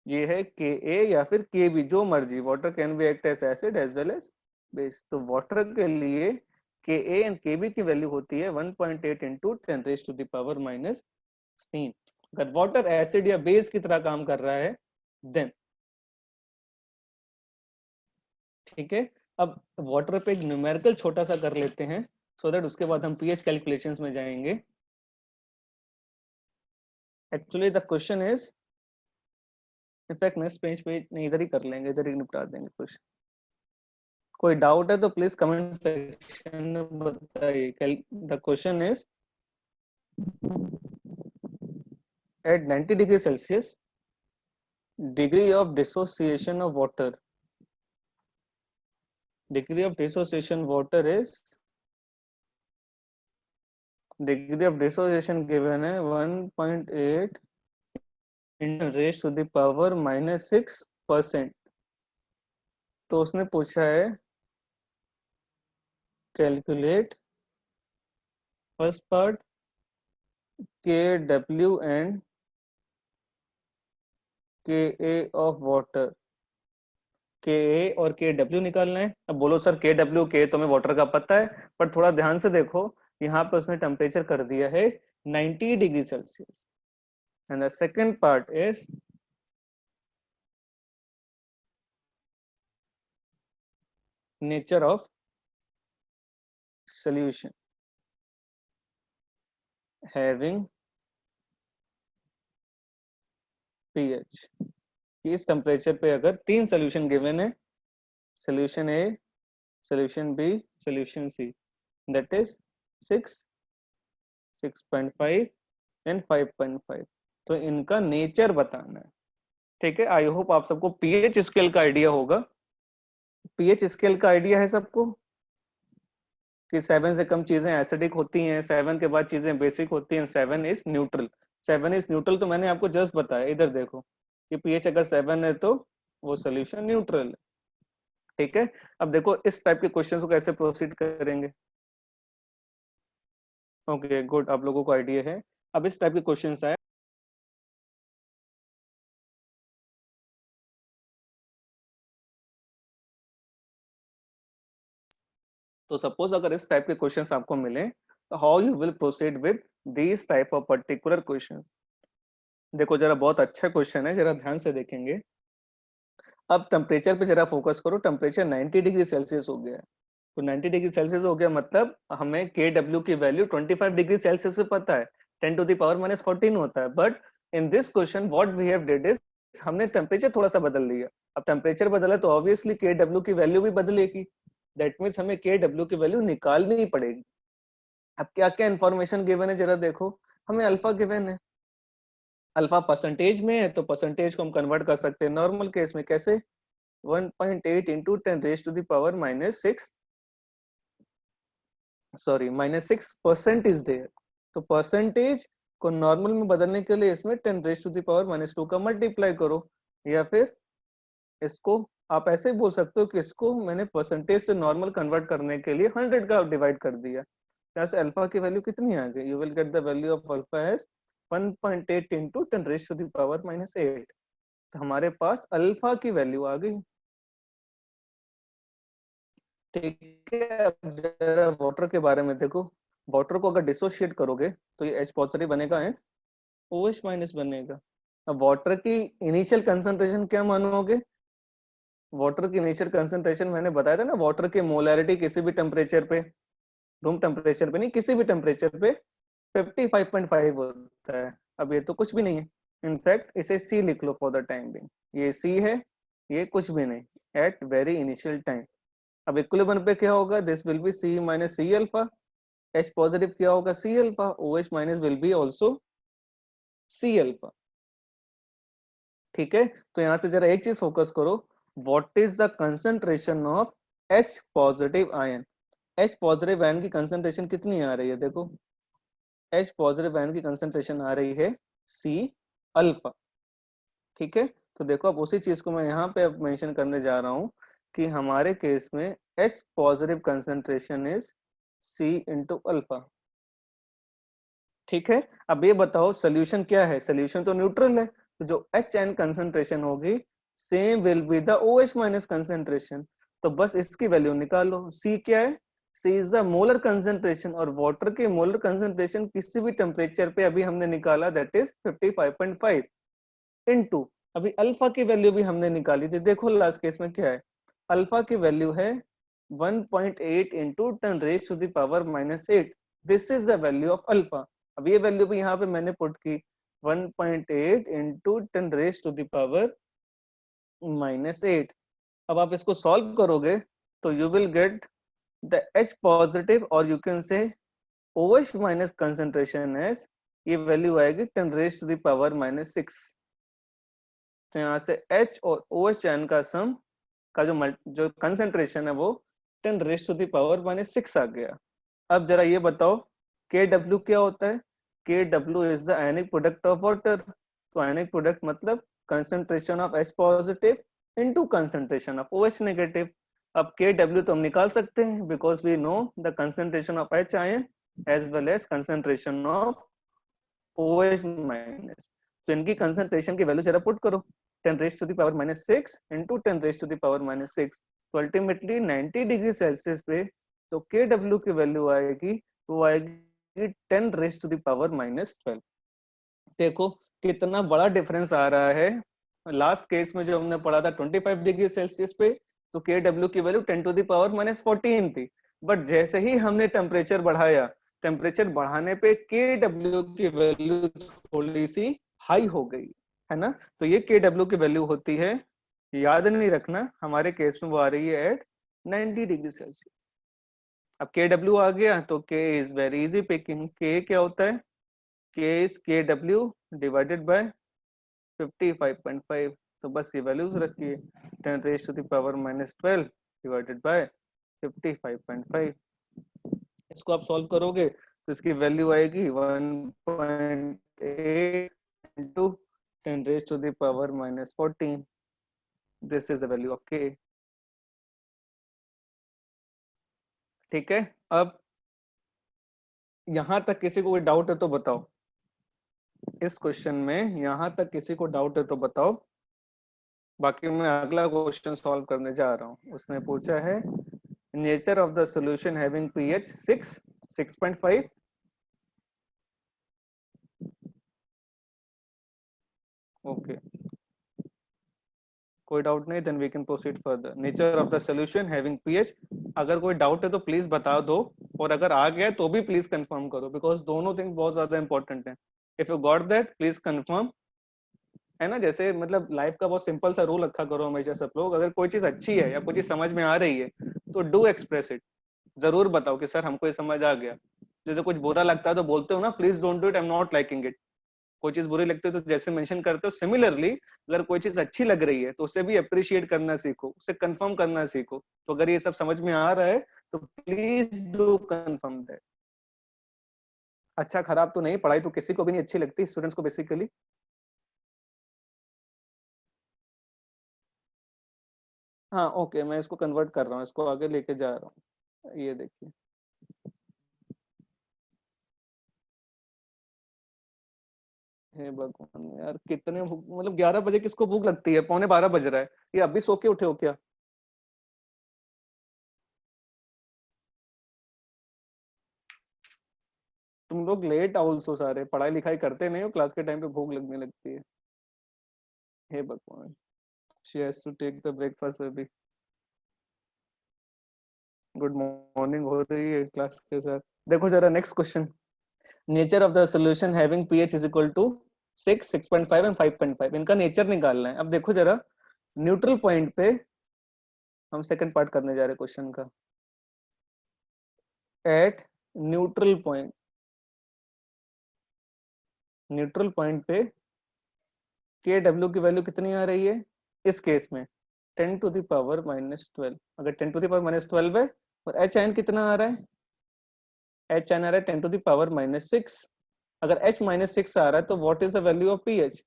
[SPEAKER 1] ये है Ka या फिर Kb, जो मर्जी, water can be act as acid as well as base. तो वाटर के लिए Ka एंड Kb की वैल्यू होती है 1.8 into 10 raised to the power minus 16। अगर वाटर एसिड या बेस की तरह काम कर रहा है देन, ठीक है। अब वाटर पे एक न्यूमेरिकल छोटा सा कर लेते हैं सो दैट उसके बाद हम पीएच कैलकुलेशंस में जाएंगे। Actually the question is, in fact next page पे नहीं, इधर ही कर लेंगे, इधर ही निपटा देंगे क्वेश्चन। कोई डाउट है तो प्लीज कमेंट सेक्शन में बताइए। The question is at 90 degree Celsius degree of dissociation of water, degree of dissociation water is, degree of dissociation given है 1.8 into raised to the power minus 6%। तो उसने पूछा है calculate first part Kw and Ka of water, Ka और Kw निकालना है। अब बोलो सर Kw K तो हमें वाटर का पता है, पर थोड़ा ध्यान से देखो, यहाँ पे उसने टेम्परेचर कर दिया है 90 degree Celsius. And the second part is nature of solution having pH. इस टेम्परेचर पे अगर 3 सोल्यूशन गिवन है, solution A, solution B, solution C, that is 6, 6.5 and 5.5, तो इनका नेचर बताना है, ठीक है। आई होप आप सबको पीएच स्केल का आइडिया होगा। पीएच स्केल का आइडिया है सबको कि 7 से कम चीजें एसिडिक होती हैं, 7 के बाद चीजें बेसिक होती हैं, 7 इज न्यूट्रल। 7 इज न्यूट्रल तो मैंने आपको जस्ट बताया, इधर देखो कि पीएच अगर 7 है तो वो सोल्यूशन न्यूट्रल है, ठीक है। अब देखो इस टाइप के क्वेश्चन को कैसे प्रोसीड करेंगे। ओके गुड, आप लोगों को आइडिया है। अब इस टाइप के क्वेश्चन आए, तो सपोज अगर इस टाइप के क्वेश्चंस आपको मिले तो how you will proceed with this type of particular question. देखो जरा बहुत अच्छा क्वेश्चन है, जरा ध्यान से देखेंगे। अब टेम्परेचर पे जरा फोकस करो, टेम्परेचर 90 डिग्री सेल्सियस हो गया है, तो 90 डिग्री सेल्सियस हो गया मतलब हमें Kw की वैल्यू 25 डिग्री सेल्सियस से पता है, 10 टू द पावर माइनस 14 होता है। But in this question what we have did is हमने टेम्परेचर थोड़ा सा बदल दिया। अब टेम्परेचर बदला तो ऑब्वियसली Kw की वैल्यू भी बदलेगी, दैट मीन्स हमें Kw की वैल्यू निकालनी ही पड़ेगी। अब क्या क्या इन्फॉर्मेशन गिवन है जरा देखो, हमें अल्फा गिवन है, अल्फा परसेंटेज में है तो परसेंटेज को हम कन्वर्ट कर सकते हैं नॉर्मल केस में, कैसे 1.8 into 10 raise to the power minus 6, sorry minus 6% is there. तो परसेंटेज को नॉर्मल में बदलने के लिए इसमें 10 raise to the power minus 2 का मल्टीप्लाई करो, या फिर इसको आप ऐसे ही बोल सकते हो कि इसको मैंने परसेंटेज से नॉर्मल कन्वर्ट करने के लिए 100 का डिवाइड कर दिया। यहाँ से अल्फा की वैल्यू कितनी आ गई, you will get the value of alpha as 1.8 into 10 raise to the power minus 8। तो हमारे पास अल्फा की वैल्यू आ गई, ठीक है। अब जरा वाटर के बारे में देखो, वाटर को अगर डिसोशिएट करोगे तो ये H पॉजिटिव बनेगा एंड OH माइनस बनेगा। अब वाटर की इनिशियल कंसंट्रेशन क्या मानोगे, वाटर की इनिशियल कंसंट्रेशन मैंने बताया था ना, वाटर की मोलैरिटी किसी भी टेम्परेचर पे रूम टेम्परेचर पे नहीं, किसी भी टेम्परेचर पे 55.5 होता है। अब ये तो कुछ भी नहीं है, इनफैक्ट इसे सी लिख लो फॉर द टाइम बिंग, ये सी है, ये कुछ भी नहीं, एट वेरी इनिशियल टाइम। अब इक्विलिब्रियम पे क्या होगा, this will be C minus C alpha, H positive क्या होगा C alpha, O H minus will be also C alpha. ठीक है, तो यहां से जरा एक चीज फोकस करो, what is the concentration of H positive ion. H positive ion की कंसंट्रेशन कितनी आ रही है, देखो एच पॉजिटिव आयन की कंसंट्रेशन आ रही है सी अल्फा। ठीक है, तो देखो अब उसी चीज को मैं यहाँ पे अब मेंशन करने जा रहा हूँ कि हमारे केस में H positive concentration is C into alpha. ठीक है, अब ये बताओ सोल्यूशन क्या है, सोल्यूशन तो न्यूट्रल है, तो जो एच एन कंसंट्रेशन होगी same will be the O H minus concentration. तो बस इसकी वैल्यू निकालो, सी क्या है, C is the molar concentration, और वाटर के मोलर कंसंट्रेशन किसी भी टेम्परेचर पे अभी हमने निकाला दैट इज 55.5 इनटू, अभी अल्फा की वैल्यू भी हमने निकाली थी, देखो लास्ट केस में क्या है, अल्फा की वैल्यू है 1.8 into 10 raise to the power -8, this is the value of alpha. अब ये वैल्यू भी यहाँ पे मैंने पुट की 1.8 into 10 raise to the power -8। अब आप इसको सॉल्व करोगे तो you will get the H positive, और you can say OH minus concentration as, ये वैल्यू आएगी 10 रेज टू द पावर -6। तो यहाँ से H और OH आयन का सम का जो कंसेंट्रेशन है वो 10 रेज टू द पावर -6 आ गया। अब जरा ये बताओ Kw क्या होता है, Kw is the ionic product of water. तो आयनिक प्रोडक्ट मतलब concentration of H positive into concentration of OH negative. अब Kw तो हम निकाल सकते हैं because we know the concentration of H ion as well as concentration of OH minus. तो इनकी कंसेंट्रेशन की वैल्यू जरा पुट करो, 10 raise to the power -6 into 10 raise to the power -6, तो अल्टीमेटली 90 डिग्री सेल्सियस पे तो Kw की value आएगी, वो आएगी 10 रेज टू द पावर -12। देखो कितना बड़ा डिफरेंस आ रहा है, लास्ट केस में जो हमने पढ़ा था 25 डिग्री सेल्सियस पे तो Kw की वैल्यू 10 टू द पावर -14 थी, बट जैसे ही हमने टेम्परेचर बढ़ाया, टेम्परेचर बढ़ाने पे Kw की वैल्यू थोड़ी सी हाई हो गई है ना। तो ये Kw की वैल्यू होती है, याद नहीं रखना, हमारे केस में वो आ रही है एट 90 डिग्री सेल्सियस। अब Kw आ गया तो K is very easy picking, K क्या होता है, K is Kw divided by 55.5, तो बस ये वैल्यूज रखिए, 10 raise to the power -12 divided by 55.5। इसको आप सॉल्व करोगे तो इसकी वैल्यू आएगी 1.8 into 10 raise to the power -14, this is the value of K। ठीक है, अब यहां तक किसी को कोई डाउट है तो बताओ, इस क्वेश्चन में यहां तक किसी को डाउट है तो बताओ, बाकी मैं अगला क्वेश्चन सॉल्व करने जा रहा हूं। उसने पूछा है nature of the solution having pH 6.5। Okay, कोई डाउट नहीं, then we can proceed further. Nature of the solution having pH, अगर कोई डाउट है तो प्लीज बता दो, और अगर आ गया तो भी प्लीज कंफर्म करो, बिकॉज दोनों थिंग बहुत ज्यादा इंपॉर्टेंट है। If you got that please confirm, है ना। जैसे मतलब लाइफ का बहुत सिंपल सा रूल रखा करो हमेशा सब लोग, अगर कोई चीज अच्छी है या कोई चीज समझ में आ रही है तो डू एक्सप्रेस इट, जरूर बताओ कि सर हमको ये समझ आ गया। जैसे कुछ बुरा लगता है तो बोलते हो ना please don't do it, I am not liking it. कोई चीज बुरी लगती है तो जैसे मेंशन करते हो, सिमिलरली अगर कोई चीज अच्छी लग रही है तो उसे भी अप्रिशिएट करना सीखो, उसे कंफर्म करना सीखो। तो अगर ये सब समझ में आ रहा है तो प्लीज डू कंफर्म दैट। अच्छा खराब तो नहीं, पढ़ाई तो किसी को भी नहीं अच्छी लगती, स्टूडेंट्स को बेसिकली। हाँ ओके, मैं इसको कन्वर्ट कर रहा हूँ, इसको आगे लेके जा रहा हूँ, ये देखिए। हे भगवान यार, कितने मतलब 11 बजे किसको भूख लगती है, पौने 12 बज रहा है, ये अभी सो के उठे हो क्या। तुम लोग लेट आउल्स हो सारे, पढ़ाई लिखाई करते नहीं हो, क्लास के टाइम पे भूख लगने लगती है। हे भगवान, she has to take the breakfast अभी। गुड मॉर्निंग हो रही है क्लास के साथ। देखो जरा next question, nature of the solution having pH is equal to 6, 6.5 and 5.5, इनका नेचर निकालना है। अब देखो जरा न्यूट्रल पॉइंट पे हम सेकंड पार्ट करने जा रहे हैं क्वेश्चन का। At neutral point, neutral point पे के डब्ल्यू की वैल्यू कितनी आ रही है इस केस में? 10⁻⁻12। अगर 10⁻⁻12 है और एच एन कितना आ रहा है? एच एन आ रहा है 10⁻⁻6। अगर h -6 आ रहा है तो what is the value of pH?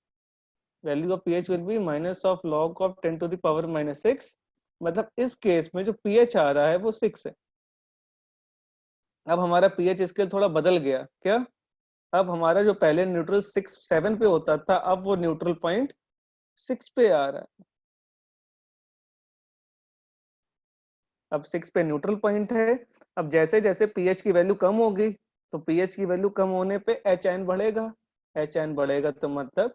[SPEAKER 1] Value of pH will B minus of log of 10⁻⁻6। मतलब इस केस में जो pH आ रहा है वो 6 है। अब हमारा pH स्केल थोड़ा बदल गया क्या? अब हमारा जो पहले न्यूट्रल 6 7 पे होता था, अब वो न्यूट्रल पॉइंट 6 पे आ रहा है। अब 6 पे न्यूट्रल पॉइंट है। अब जैसे जैसे pH की वैल्यू कम होगी तो pH की वैल्यू कम होने पे HN बढ़ेगा। HN बढ़ेगा तो मतलब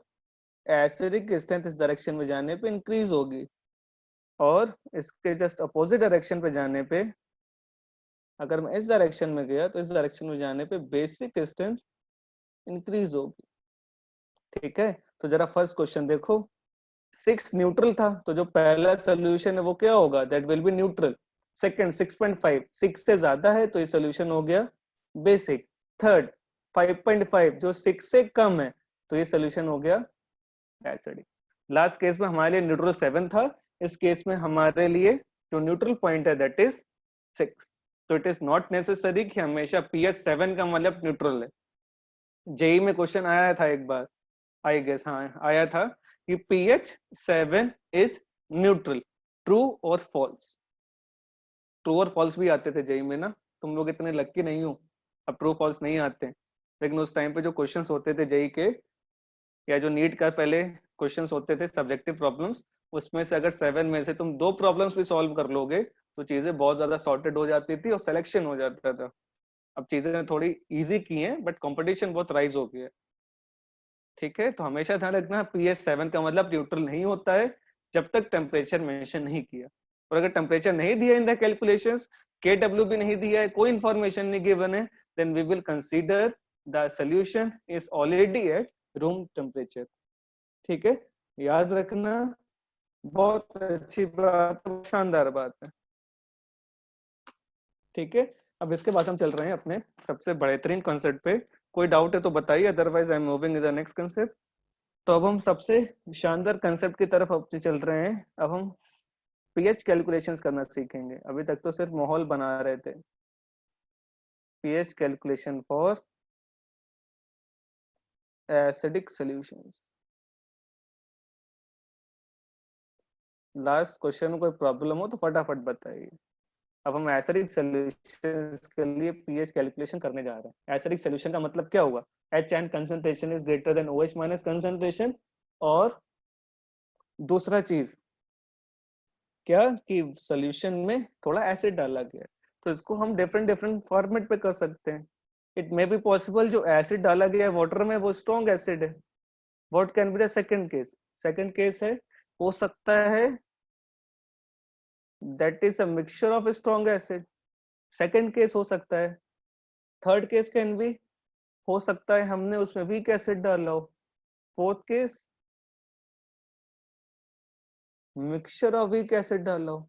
[SPEAKER 1] एसिडिक स्ट्रेंथ इस डायरेक्शन में जाने पे इंक्रीज होगी, और इसके जस्ट अपोजिट डायरेक्शन पे जाने पे, अगर मैं इस डायरेक्शन में गया तो इस डायरेक्शन में जाने पे बेसिक स्ट्रेंथ इंक्रीज होगी। ठीक है, तो जरा फर्स्ट क्वेश्चन देखो। 6 न्यूट्रल था तो जो पहला सोल्यूशन है वो क्या होगा? That will be neutral. Second 6.5, 6 से ज्यादा है तो ये सोल्यूशन हो गया बेसिक। थर्ड 5.5 जो 6 से कम है तो ये सोल्यूशन हो गया एसिडिक। लास्ट केस में हमारे लिए न्यूट्रल 7 था, इस केस में हमारे लिए जो न्यूट्रल पॉइंट है दैट इज 6। तो इट इज नॉट नेसेसरी कि हमेशा पीएच 7 का मतलब न्यूट्रल है। जेई में क्वेश्चन आया था एक बार, आई गेस, हाँ आया था कि पीएच 7 इज न्यूट्रल, ट्रू और फॉल्स। ट्रू और फॉल्स भी आते थे जेई में ना, तुम लोग इतने लक्की नहीं हो, अब ट्रू फॉल्स नहीं आते। लेकिन उस टाइम पे जो क्वेश्चंस होते थे जेई के, या जो नीट का पहले क्वेश्चंस होते थे सब्जेक्टिव प्रॉब्लम्स, उसमें से अगर 7 में से तुम 2 प्रॉब्लम्स भी सॉल्व कर लोगे तो चीजें बहुत ज्यादा सॉर्टेड हो जाती थी और सिलेक्शन हो जाता था। अब चीजें थोड़ी इजी की हैं बट कंपटीशन बहुत राइज हो गया है। ठीक है, तो हमेशा ध्यान रखना पीएच 7 का मतलब न्यूट्रल नहीं होता है जब तक टेम्परेचर मेंशन नहीं किया। और अगर टेम्परेचर नहीं दिया in the calculations, K W भी नहीं दिया है, कोई इंफॉर्मेशन नहीं गिवन है, then we will consider the solution is already at room temperature. ठीक है, याद रखना, बहुत अच्छी बात, शानदार बात है। ठीक है, अब इसके बाद हम चल रहे हैं अपने सबसे बेहतरीन कॉन्सेप्ट पे। कोई डाउट है तो बताइए, otherwise I am moving in the next concept. तो अब हम सबसे शानदार कंसेप्ट की तरफ अब चल रहे हैं। अब हम पीएच कैलकुलेशंस करना सीखेंगे। अभी तक तो सिर्फ माहौल बना रहे थे। PH calculation for acidic solutions. Last question में कोई प्रॉब्लम हो तो फटाफट बताइए। अब हम एसिडिक सॉल्यूशंस के लिए पीएच कैलकुलेशन करने जा रहे हैं। एसिडिक सॉल्यूशन का मतलब क्या होगा? H N concentration is greater than OH minus concentration, और दूसरा चीज क्या कि सॉल्यूशन में थोड़ा एसिड डाला गया है, तो इसको हम डिफरेंट डिफरेंट फॉर्मेट पे कर सकते हैं। इट मे बी पॉसिबल जो एसिड डाला गया है वाटर में वो स्ट्रॉन्ग एसिड है। What can be the second case? Second case है, हो सकता है that is a mixture of strong acid. Second case हो सकता है। थर्ड केस कैन बी, हो सकता है हमने उसमें वीक एसिड डाला हो। Fourth case, mixture of weak acid डाला हो।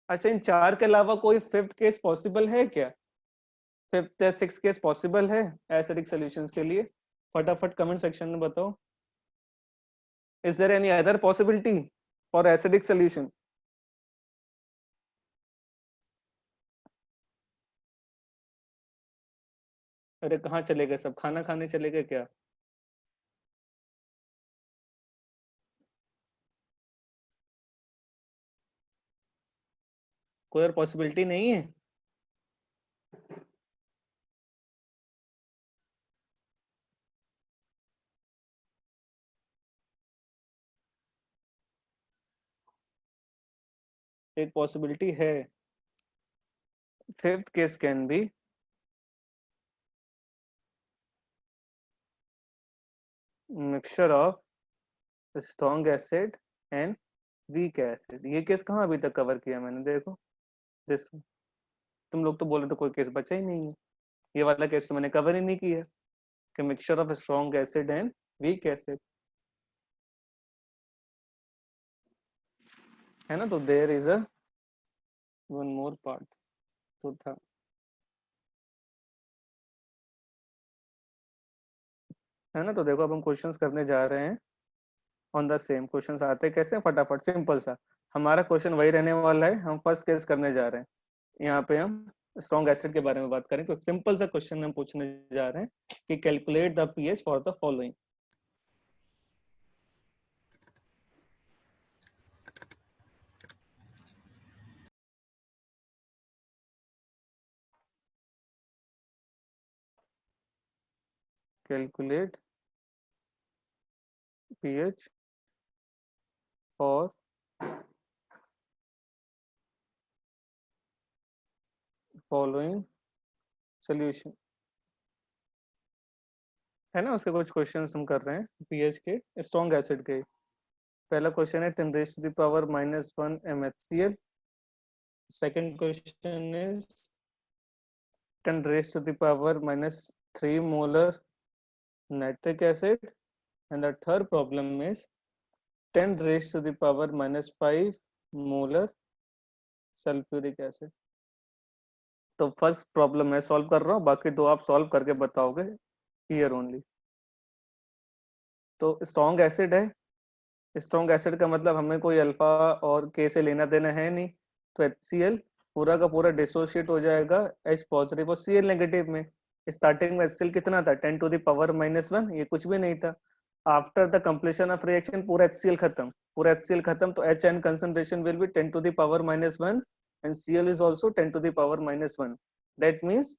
[SPEAKER 1] अच्छा, इन चार के अलावा कोई फिफ्थ केस पॉसिबल है क्या? फिफ्थ या सिक्स केस पॉसिबल है एसिडिक सॉल्यूशंस के लिए? फटाफट कमेंट सेक्शन में बताओ। Is there any other possibility for acidic solution? अरे कहाँ चले गए सब, खाना खाने चले गए क्या? कोई और पॉसिबिलिटी नहीं है? एक पॉसिबिलिटी है। Fifth case can be mixture of strong acid and weak acid. ये केस कहाँ अभी तक कवर किया मैंने, देखो दिस। तुम लोग तो बोले तो कोई केस बचा ही नहीं है। ये वाला केस तो मैंने कवर ही नहीं किया कि mixture of strong acid and weak acid, है ना। तो there is a one more part तो था, है ना। तो देखो अब हम क्वेश्चंस करने जा रहे हैं ऑन द सेम। क्वेश्चंस आते हैं कैसे, फटाफट सिंपल सा। हमारा क्वेश्चन वही रहने वाला है, हम फर्स्ट केस करने जा रहे हैं। यहाँ पे हम स्ट्रॉन्ग एसिड के बारे में बात करें, तो सिंपल सा क्वेश्चन हम पूछने जा रहे हैं कि calculate the pH for the following. Calculate pH for following solution, है ना। उसके कुछ क्वेश्चन हम कर रहे हैं पीएच के स्ट्रॉन्ग एसिड के। पहला क्वेश्चन है 10 raised to the power -1 MHCl। Second question is 10 raised to the power -3 molar nitric acid, and the third problem is 10 raised to the power -5 molar sulfuric acid। तो first problem मैं solve कर रहा हूँ, बाकी दो आप solve करके बताओगे हियर ओनली। तो स्ट्रॉन्ग एसिड है, स्ट्रॉन्ग एसिड का मतलब हमें कोई अल्फा और के से लेना देना है नहीं, तो HCl पूरा का पूरा डिसोशिएट हो जाएगा H पॉजिटिव और Cl नेगेटिव में। स्टार्टिंग में HCl कितना था, 10 टू द पावर -1, ये कुछ भी नहीं था। After the completion of reaction पूरा HCl खत्म, पूरा HCl खत्म, तो HN concentration will be 10 to the power -1 and Cl is also 10 to the power -1। That means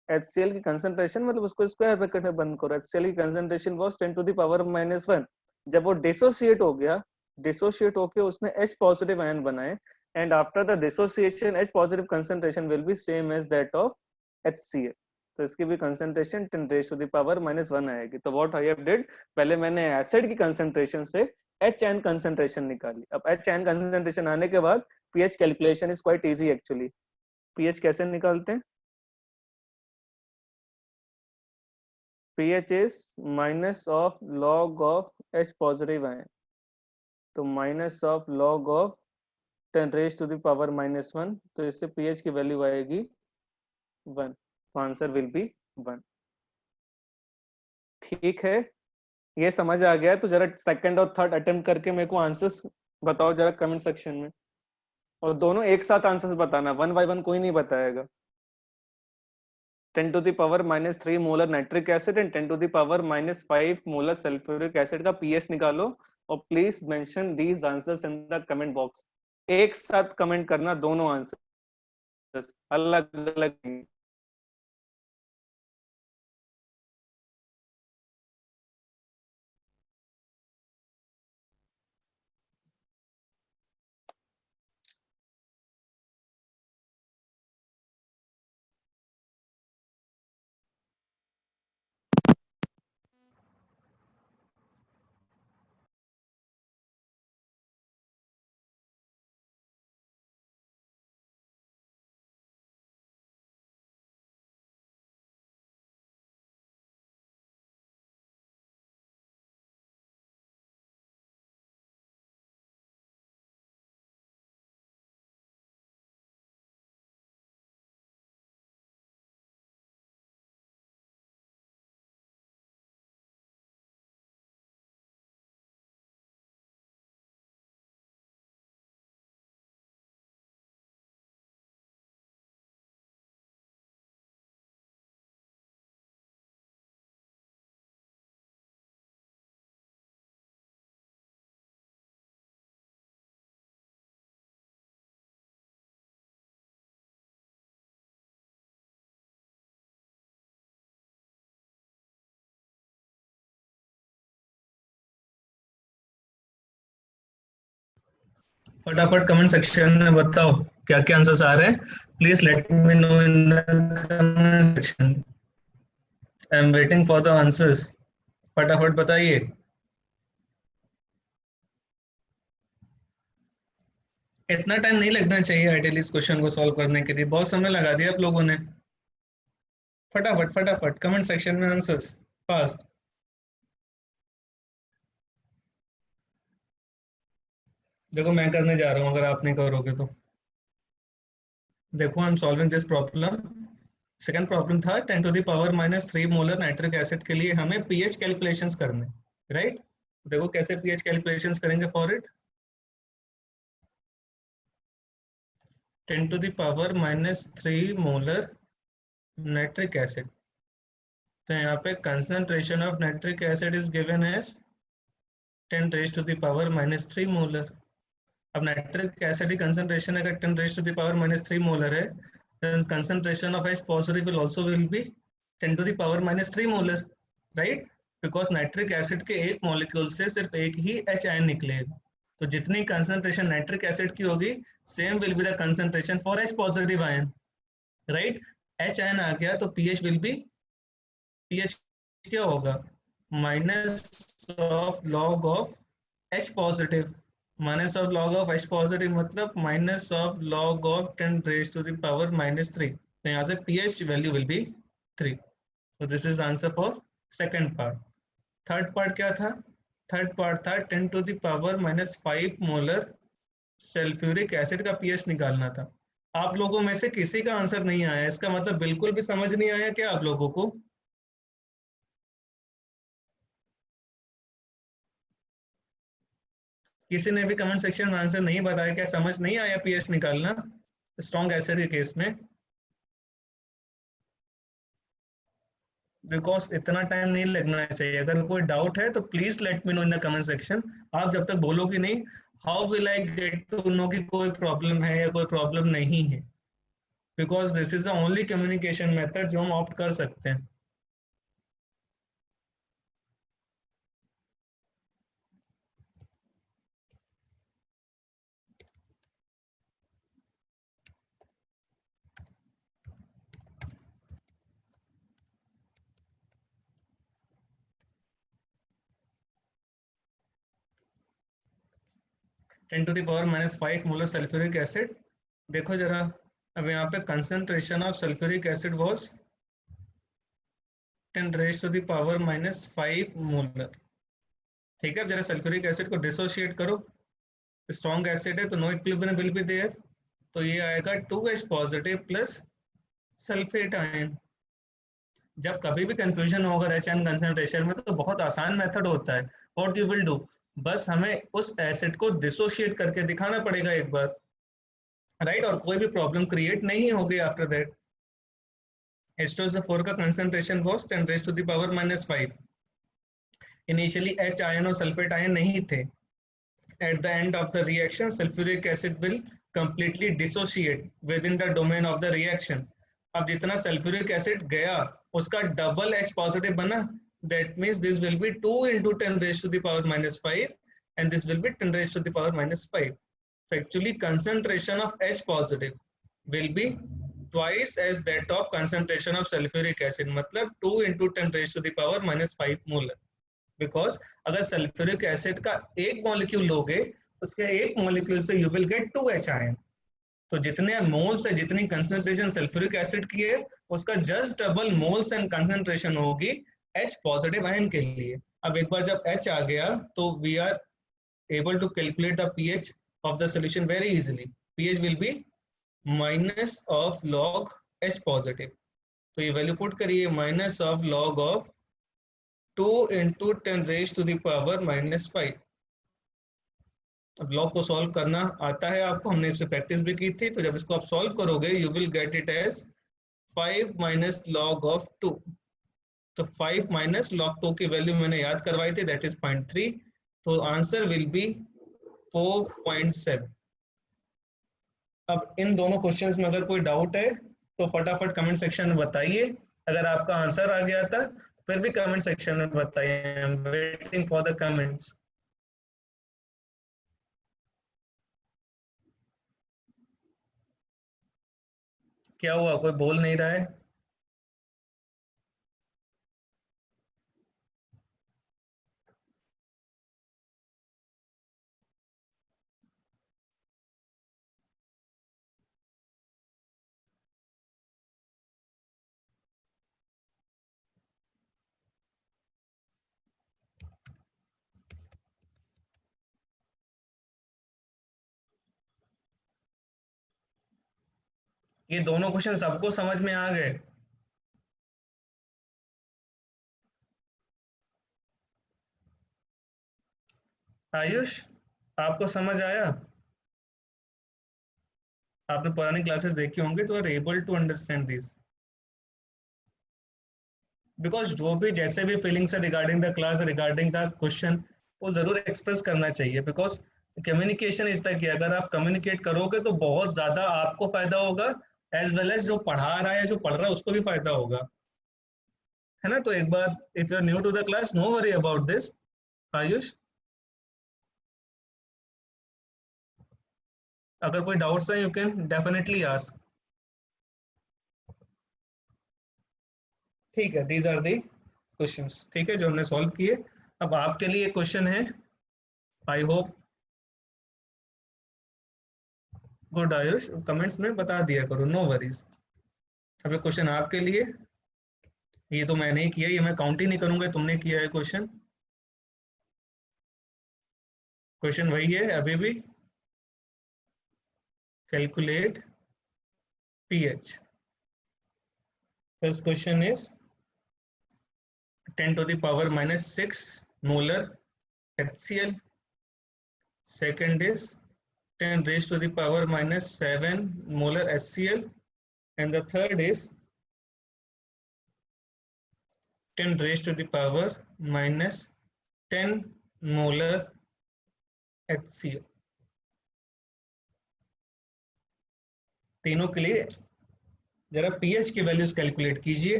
[SPEAKER 1] HCl की कंसंट्रेशन, मतलब उसको स्क्वायर ब्रैकेट में बंद करो, HCl की concentration was 10 to the power -1। जब वो डिसोसिएट हो गया, डिसोसिएट होके उसने H पॉजिटिव आयन बनाए, and after the dissociation H positive concentration will be same as that of HCl। तो इसकी भी concentration 10 raise to the power -1 आएगी। तो व्हाट आई हैव डिड, पहले मैंने एसिड की कंसंट्रेशन से HN कंसंट्रेशन निकाली। अब HN कंसंट्रेशन आने के बाद pH calculation is quite easy actually. PH कैसे निकालते हैं, pH is minus of log of H positive ion, तो minus of log of 10 raised to the power -1, तो इससे pH की वैल्यू आएगी 1, तो आंसर विल बी 1। ठीक है, ये समझ आ गया। तो जरा सेकंड और थर्ड अटेम्प्ट करके मेरे को आंसर्स बताओ जरा कमेंट सेक्शन में, और दोनों एक साथ आंसर्स बताना, वन बाय वन कोई नहीं बताएगा। 10 to the power -3 molar nitric acid and 10 to the power -5 molar sulphuric acid का पीएच निकालो, और please mention these answers in the comment box. एक साथ कमेंट करना दोनों आंसर्स, अलग अलग।
[SPEAKER 2] फटाफट कमेंट सेक्शन में बताओ क्या क्या आंसर्स आ रहे हैं। Please let me know in the comment section. I am waiting for the answers. फटाफट बताइए। इतना टाइम नहीं लगना चाहिए आइडियली इस क्वेश्चन को सॉल्व करने के लिए, बहुत समय लगा दिया आप लोगों ने। फटाफट फटाफट कमेंट सेक्शन में आंसर्स फास्ट। देखो मैं करने जा रहा हूँ, अगर आप नहीं करोगे तो। देखो I am solving this problem. Second problem था 10 to the power -3 molar nitric acid के लिए हमें पीएच कैलकुलेशंस करने, राइट। देखो कैसे पीएच कैलकुलेशंस करेंगे for it. 10 to the power -3 molar nitric acid. तो यहाँ पे concentration of nitric acid is given as 10 raise to the power -3 molar. अब नाइट्रिक एसिड की कंसंट्रेशन अगर 10 raise to the power -3 molar है, then concentration of H positive will be 10 to the power -3 molar, right. Because nitric acid के एक molecule से सिर्फ एक ही H ion निकलेगा। तो जितनी कंसंट्रेशन नाइट्रिक एसिड की होगी, same will be the concentration for H positive ion, right. H ion आ गया तो pH विल बी, pH क्या होगा, minus of log of H positive. Minus of log of H positive मतलब minus of log of 10 raise to the power -3। तो यहाँ से pH value will be 3। तो this is answer for second part. Third part क्या था, third part था 10 to the power -5 molar sulphuric acid का pH निकालना था। आप लोगों में से किसी का आंसर नहीं आया, इसका मतलब बिल्कुल भी समझ नहीं आया क्या आप लोगों को। किसी ने भी कमेंट सेक्शन में आंसर नहीं बताया, क्या समझ नहीं आया पीएच निकालना स्ट्रॉन्ग एसिड के केस में। बिकॉज इतना टाइम नहीं लगना चाहिए। अगर कोई डाउट है तो please let me know in the comment section. आप जब तक बोलोगे नहीं, how will I get to know कि कोई प्रॉब्लम है या कोई प्रॉब्लम नहीं है। Because this is the only communication method जो हम ऑप्ट कर सकते हैं। 10 to the power -5 molar sulphuric acid. देखो जरा, अब यहाँ पे concentration of sulphuric acid was 10 raise to the power -5 molar. ठीक है, अब जरा सल्फ्यूरिक एसिड को डिसोशिएट करो। स्ट्रॉन्ग एसिड है तो no equilibrium will be there. तो ये आएगा 2H positive plus sulphate ion. जब कभी भी कंफ्यूजन हो अगर एच आयन कंसंट्रेशन में, तो बहुत आसान मेथड होता है। व्हाट यू विल डू, बस हमें उस एसिड को डिसोशिएट करके दिखाना पड़ेगा एक बार, राइट। और कोई भी प्रॉब्लम क्रिएट नहीं होगी आफ्टर दैट। H2SO4 का concentration was 10 raise to the power -5। Initially H ion और सल्फेट आयन नहीं थे। At the end of the reaction, sulfuric acid will completely dissociate within the domain of the reaction. अब जितना sulphuric acid गया उसका double H positive बना, that means this will be 2 into 10 raised to the power -5 and this will be 10 raised to the power -5. So actually concentration of H positive will be twice as that of concentration of sulfuric acid, मतलब 2 into 10 raised to the power -5 molar. Because अगर sulphuric acid का एक molecule लोगे, उसके एक molecule से you will gate 2H ion. तो जितने मोल्स है, जितनी कंसंट्रेशन सल्फ्यूरिक एसिड की है, उसका just double moles and concentration होगी H पॉजिटिव आयन के लिए। अब एक बार जब H आ गया तो we are able to calculate the pH of the solution very easily. pH will be minus of log H positive. तो ये वैल्यू पुट करिए, minus of log of 2 into 10 raised to the power -5। अब log को solve करना आता है आपको, हमने इस पे प्रैक्टिस भी की थी। तो जब इसको आप सॉल्व करोगे, you will get it as 5 minus log of 2। तो 5 माइनस लॉग 2 की वैल्यू मैंने याद करवाई थी, दैट इज 0.3। तो आंसर विल बी 4.7। अब इन दोनों क्वेश्चंस में अगर कोई डाउट है तो फटाफट कमेंट सेक्शन में बताइए। अगर आपका आंसर आ गया था तो फिर भी कमेंट सेक्शन में बताइए। I am waiting for the comments. क्या हुआ, कोई बोल नहीं रहा है। ये दोनों क्वेश्चन सबको समझ में आ गए? आयुष, आपको समझ आया? आपने पुरानी क्लासेस देखी होंगी तो are able to understand this, because जो भी जैसे भी फीलिंग्स है regarding the class, regarding the question, वो जरूर एक्सप्रेस करना चाहिए, because communication is the key. अगर आप कम्युनिकेट करोगे तो बहुत ज्यादा आपको फायदा होगा, एज वेल एज जो पढ़ा रहा है, जो पढ़ रहा है, उसको भी फायदा होगा, है ना? तो एक बार, if you are new to the class, no worry about this. Ayush, अगर कोई डाउट्स है, यू कैन डेफिनेटली आस्क। ठीक है, दीज आर दी क्वेश्चंस, ठीक है, जो हमने सॉल्व किए। अब आपके लिए क्वेश्चन है, I hope good. Ayush, comments में बता दिया करो, नो वरीज। अब ये क्वेश्चन आपके लिए, ये तो मैंने ही किया, ये मैं काउंट ही नहीं करूंगा, तुमने किया है क्वेश्चन। क्वेश्चन वही है अभी भी, calculate pH. First question is 10 to the power minus 6 molar HCl. Second is 10 raised to the power minus 7 molar HCl. And the third is 10 raised to the power minus 10 molar HCl. तीनों के लिए जरा pH की values calculate कीजिए,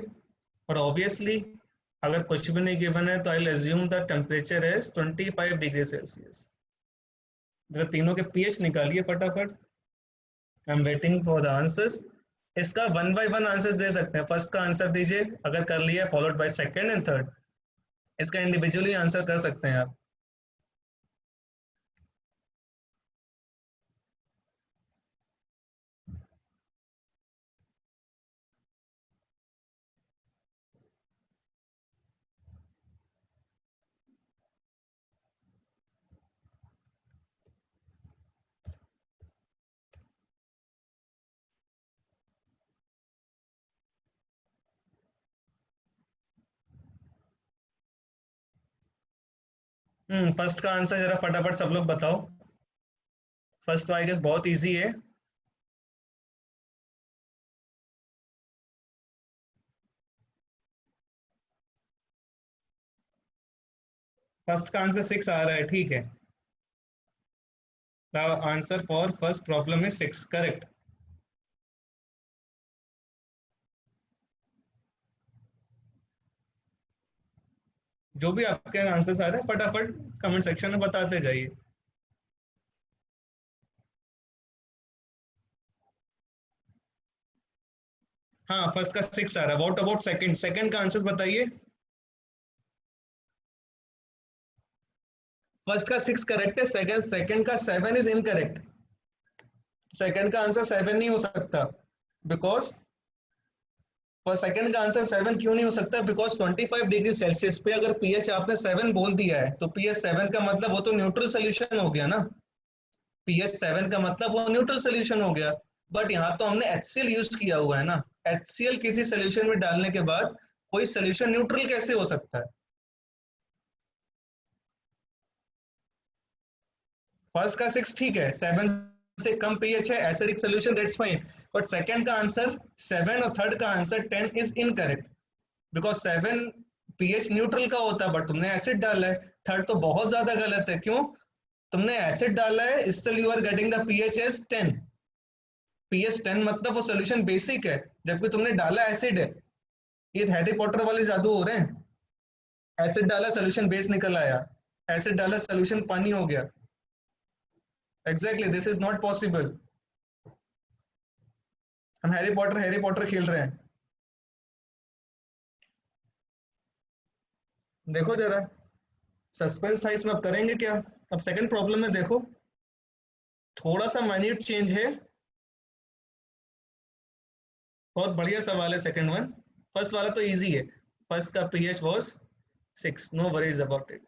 [SPEAKER 2] और obviously अगर कुछ भी नहीं गिवन है तो आई अज्यूम द टेम्परेचर है 25 डिग्री सेल्सियस। जरा तीनों के pH निकालिए फटाफट। I am waiting for the answers. इसका 1 बाय 1 आंसर्स दे सकते हैं। फर्स्ट का आंसर दीजिए अगर कर लिया, followed by second and third. इसका इंडिविजुअली आंसर कर सकते हैं आप। फर्स्ट का आंसर जरा फटाफट सब लोग बताओ। फर्स्ट तो आई गेस बहुत इजी है। फर्स्ट का आंसर 6 आ रहा है, ठीक है। The answer for first problem is 6, correct. जो भी आपके आंसर्स आ रहे हैं फटाफट कमेंट सेक्शन में बताते जाइए। हाँ, फर्स्ट का 6 आ रहा है। What about second? सेकंड का आंसर बताइए। फर्स्ट का 6 करेक्ट है, सेकंड सेकंड का 7 इज इनकरेक्ट। सेकंड का आंसर 7 नहीं हो सकता, बिकॉज फॉर सेकंड का आंसर 7 क्यों नहीं हो सकता? बिकॉज 25 डिग्री सेल्सियस पे अगर पीएच आपने 7 बोल दिया है तो पीएच 7 का मतलब वो तो न्यूट्रल सोल्यूशन हो गया ना। पीएच 7 का मतलब वो न्यूट्रल सोल्यूशन हो गया। बट यहाँ तो हमने HCl यूज किया हुआ है ना। HCl किसी सोल्यूशन में डालने के बाद कोई सोल्यूशन न्यूट्रल कैसे हो सकता है? फर्स्ट का 6 ठीक है, 7 से कम पीएच है, acidic solution, that's fine. But second का आंसर 7 और थर्ड का answer 10 is incorrect, because 7 pH neutral का होता है बट तुमने एसिड डाला है। थर्ड तो बहुत ज्यादा गलत है। क्यों? तुमने एसिड डाला है, इसलिए you are getting the pH as 10। PH 10 मतलब वो सोल्यूशन बेसिक है, जबकि तुमने डाला एसिड है। ये हैरी पॉटर वाले जादू हो रहे हैं। एसिड डाला सोल्यूशन बेस निकल आया, एसिड डाला सोल्यूशन पानी हो गया। Exactly, this is not possible. हम हैरी पॉटर खेल रहे हैं। देखो जरा, सस्पेंस था इसमें, अब करेंगे क्या? अब सेकंड प्रॉब्लम में देखो, थोड़ा सा माइन्यूट चेंज है। बहुत बढ़िया सवाल है सेकंड वन। फर्स्ट वाला तो इजी है। फर्स्ट का pH was 6, no worries about it,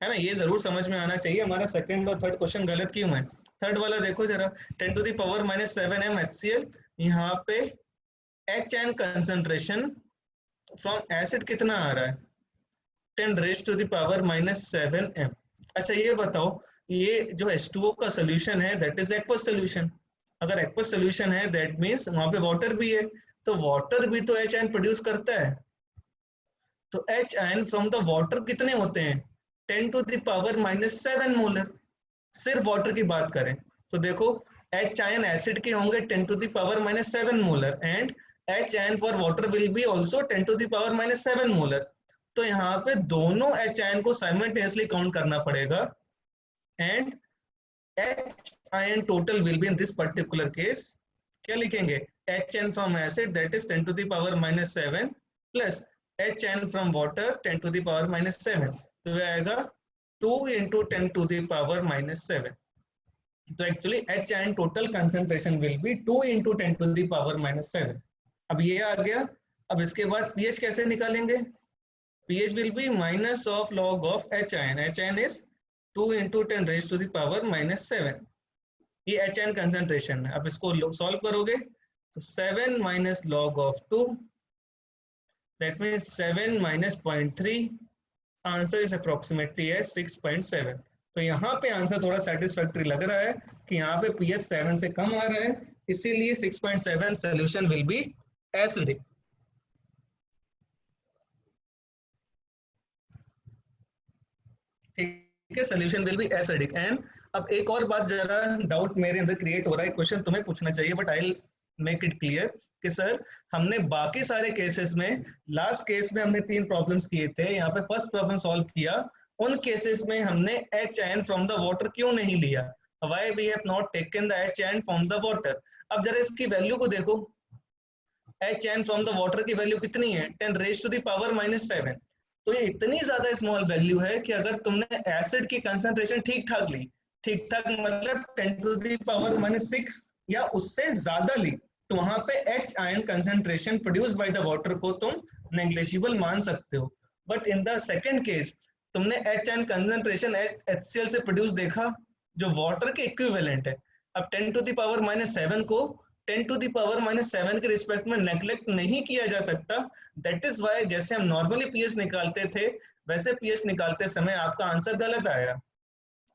[SPEAKER 2] है ना? ये जरूर समझ में आना चाहिए हमारा सेकंड और थर्ड क्वेश्चन गलत क्यों है। थर्ड वाला देखो जरा, 10 to the power minus 7m HCl, यहाँ पे HN कंसंट्रेशन फ्रॉम एसिड कितना आ रहा है, 10 raised to the power minus 7m। अच्छा ये बताओ, ये जो H2O का सोल्यूशन है दैट इज एक्वस सोल्यूशन। अगर एक्वस सोल्यूशन है दैट मीन्स वहां पे वाटर भी है, तो वाटर भी तो H प्रोड्यूस करता है। तो H फ्रॉम द वाटर कितने होते हैं, 10 to the power minus 7 molar. सिर्फ वाटर की बात करें तो देखो H एसिड के होंगे 10 to the power minus 7 molar and H for water will be also 10 to the power minus 7 molar. तो यहाँ पे दोनों H को साइमल्टेनियसली काउंट करना पड़ेगा and H total will be in this particular case क्या लिखेंगे, HN from acid that is 10 to the power minus 7 plus HN from water 10 to the power minus 7, तो ये आएगा 2 into 10 to the power minus 7। तो actually H total concentration will B 2 into 10 to the power minus 7। अब ये आ गया। अब इसके बाद pH कैसे निकालेंगे, pH will be minus of log of HN। HN is 2 into 10 raised to the power minus 7। ये HN कंसंट्रेशन है। अब इसको सॉल्व करोगे तो 7 minus log of 2 that means 7 minus 0.3, answer is approximately है 6.7। तो यहाँ पे आंसर थोड़ा सेटिस्फैक्टरी लग रहा है कि यहाँ पे pH 7 से कम आ रहा है, इसीलिए 6.7 सोल्यूशन विल बी एसिडिक। ठीक है, solution will be acidic. And अब एक और बात जरा डाउट मेरे अंदर क्रिएट हो रहा है, क्वेश्चन तुम्हें पूछना चाहिए but I make it clear कि सर हमने बाकी सारे केसेस में, लास्ट केस में हमने 3 प्रॉब्लम्स किए थे, यहाँ पे फर्स्ट प्रॉब्लम सॉल्व किया, उन केसेस में हमने HN फ्रॉम द वाटर क्यों नहीं लिया, why we have not taken the HN from the water. अब जरा इसकी वैल्यू को देखो, HN फ्रॉम द वाटर की वैल्यू कितनी है, 10 raised to the power minus 7। तो ये इतनी ज्यादा स्मॉल वैल्यू है कि अगर तुमने एसिड की कंसंट्रेशन ठीक ठाक ली, ठीक ठाक मतलब 10 to the power minus 6 या उससे ज्यादा ली, तो वहां पे H ion concentration produce by the water को तुम नेग्लिजिबल मान सकते हो। But in the second case तुमने H आयन कंसंट्रेशन HCl से प्रोड्यूस देखा जो वाटर के इक्विवेलेंट है। अब 10 to the power minus 7 को 10 to the power minus 7 के रिस्पेक्ट में नेग्लेक्ट नहीं किया जा सकता। दैट इज वाई जैसे हम नॉर्मली pH निकालते थे वैसे pH निकालते समय आपका आंसर गलत आया,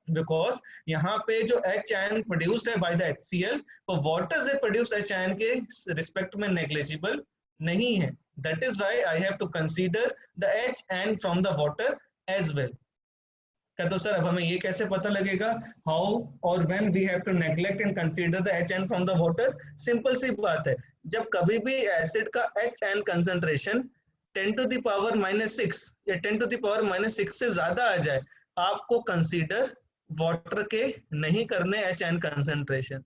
[SPEAKER 2] बिकॉज यहाँ पे जो H आयन प्रोड्यूस्ड है बाय द HCl वो वाटर से प्रोड्यूस H आयन के रिस्पेक्ट में नेग्लिजिबल नहीं है। That is why I have to consider the H ion from the water as well. तो सर अब हमें ये कैसे पता लगेगा हाउ और when we have to neglect and consider the H ion from the water. Simple सी बात है, जब कभी भी एसिड का H ion concentration 10 to the power minus 6 या 10 to the power minus 6 से ज्यादा आ जाए, आपको कंसीडर वाटर के नहीं करने H आयन कंसंट्रेशन।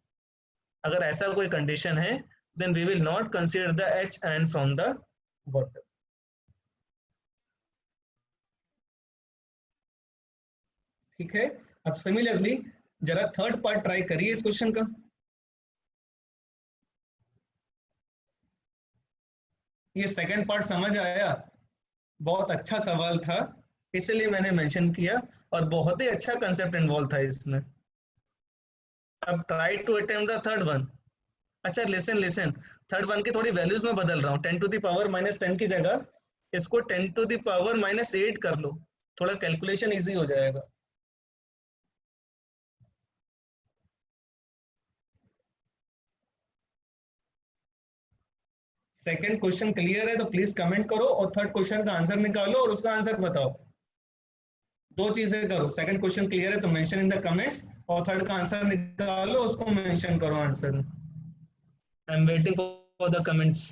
[SPEAKER 2] अगर ऐसा कोई कंडीशन है then we will not consider the H ion from the water. ठीक है, अब सिमिलरली जरा थर्ड पार्ट ट्राई करिए इस क्वेश्चन का। ये सेकंड पार्ट समझ आया, बहुत अच्छा सवाल था इसलिए मैंने मेंशन किया और बहुत ही अच्छा कंसेप्ट इन्वॉल्व था इसमें। अब try to attempt the third one. अच्छा लिसन लिसन, थर्ड वन की थोड़ी वैल्यूज में बदल रहा हूँ, 10 to the power minus 10 की जगह इसको 10 to the power minus 8 कर लो, थोड़ा कैलकुलेशन इजी हो जाएगा। सेकंड क्वेश्चन क्लियर है तो प्लीज कमेंट करो और थर्ड क्वेश्चन का आंसर निकालो और उसका आंसर बताओ। दो चीजें करो, सेकंड क्वेश्चन क्लियर है तो मेंशन इन द कमेंट्स और थर्ड का आंसर निकालो उसको मेंशन करो answer. I am waiting for the comments.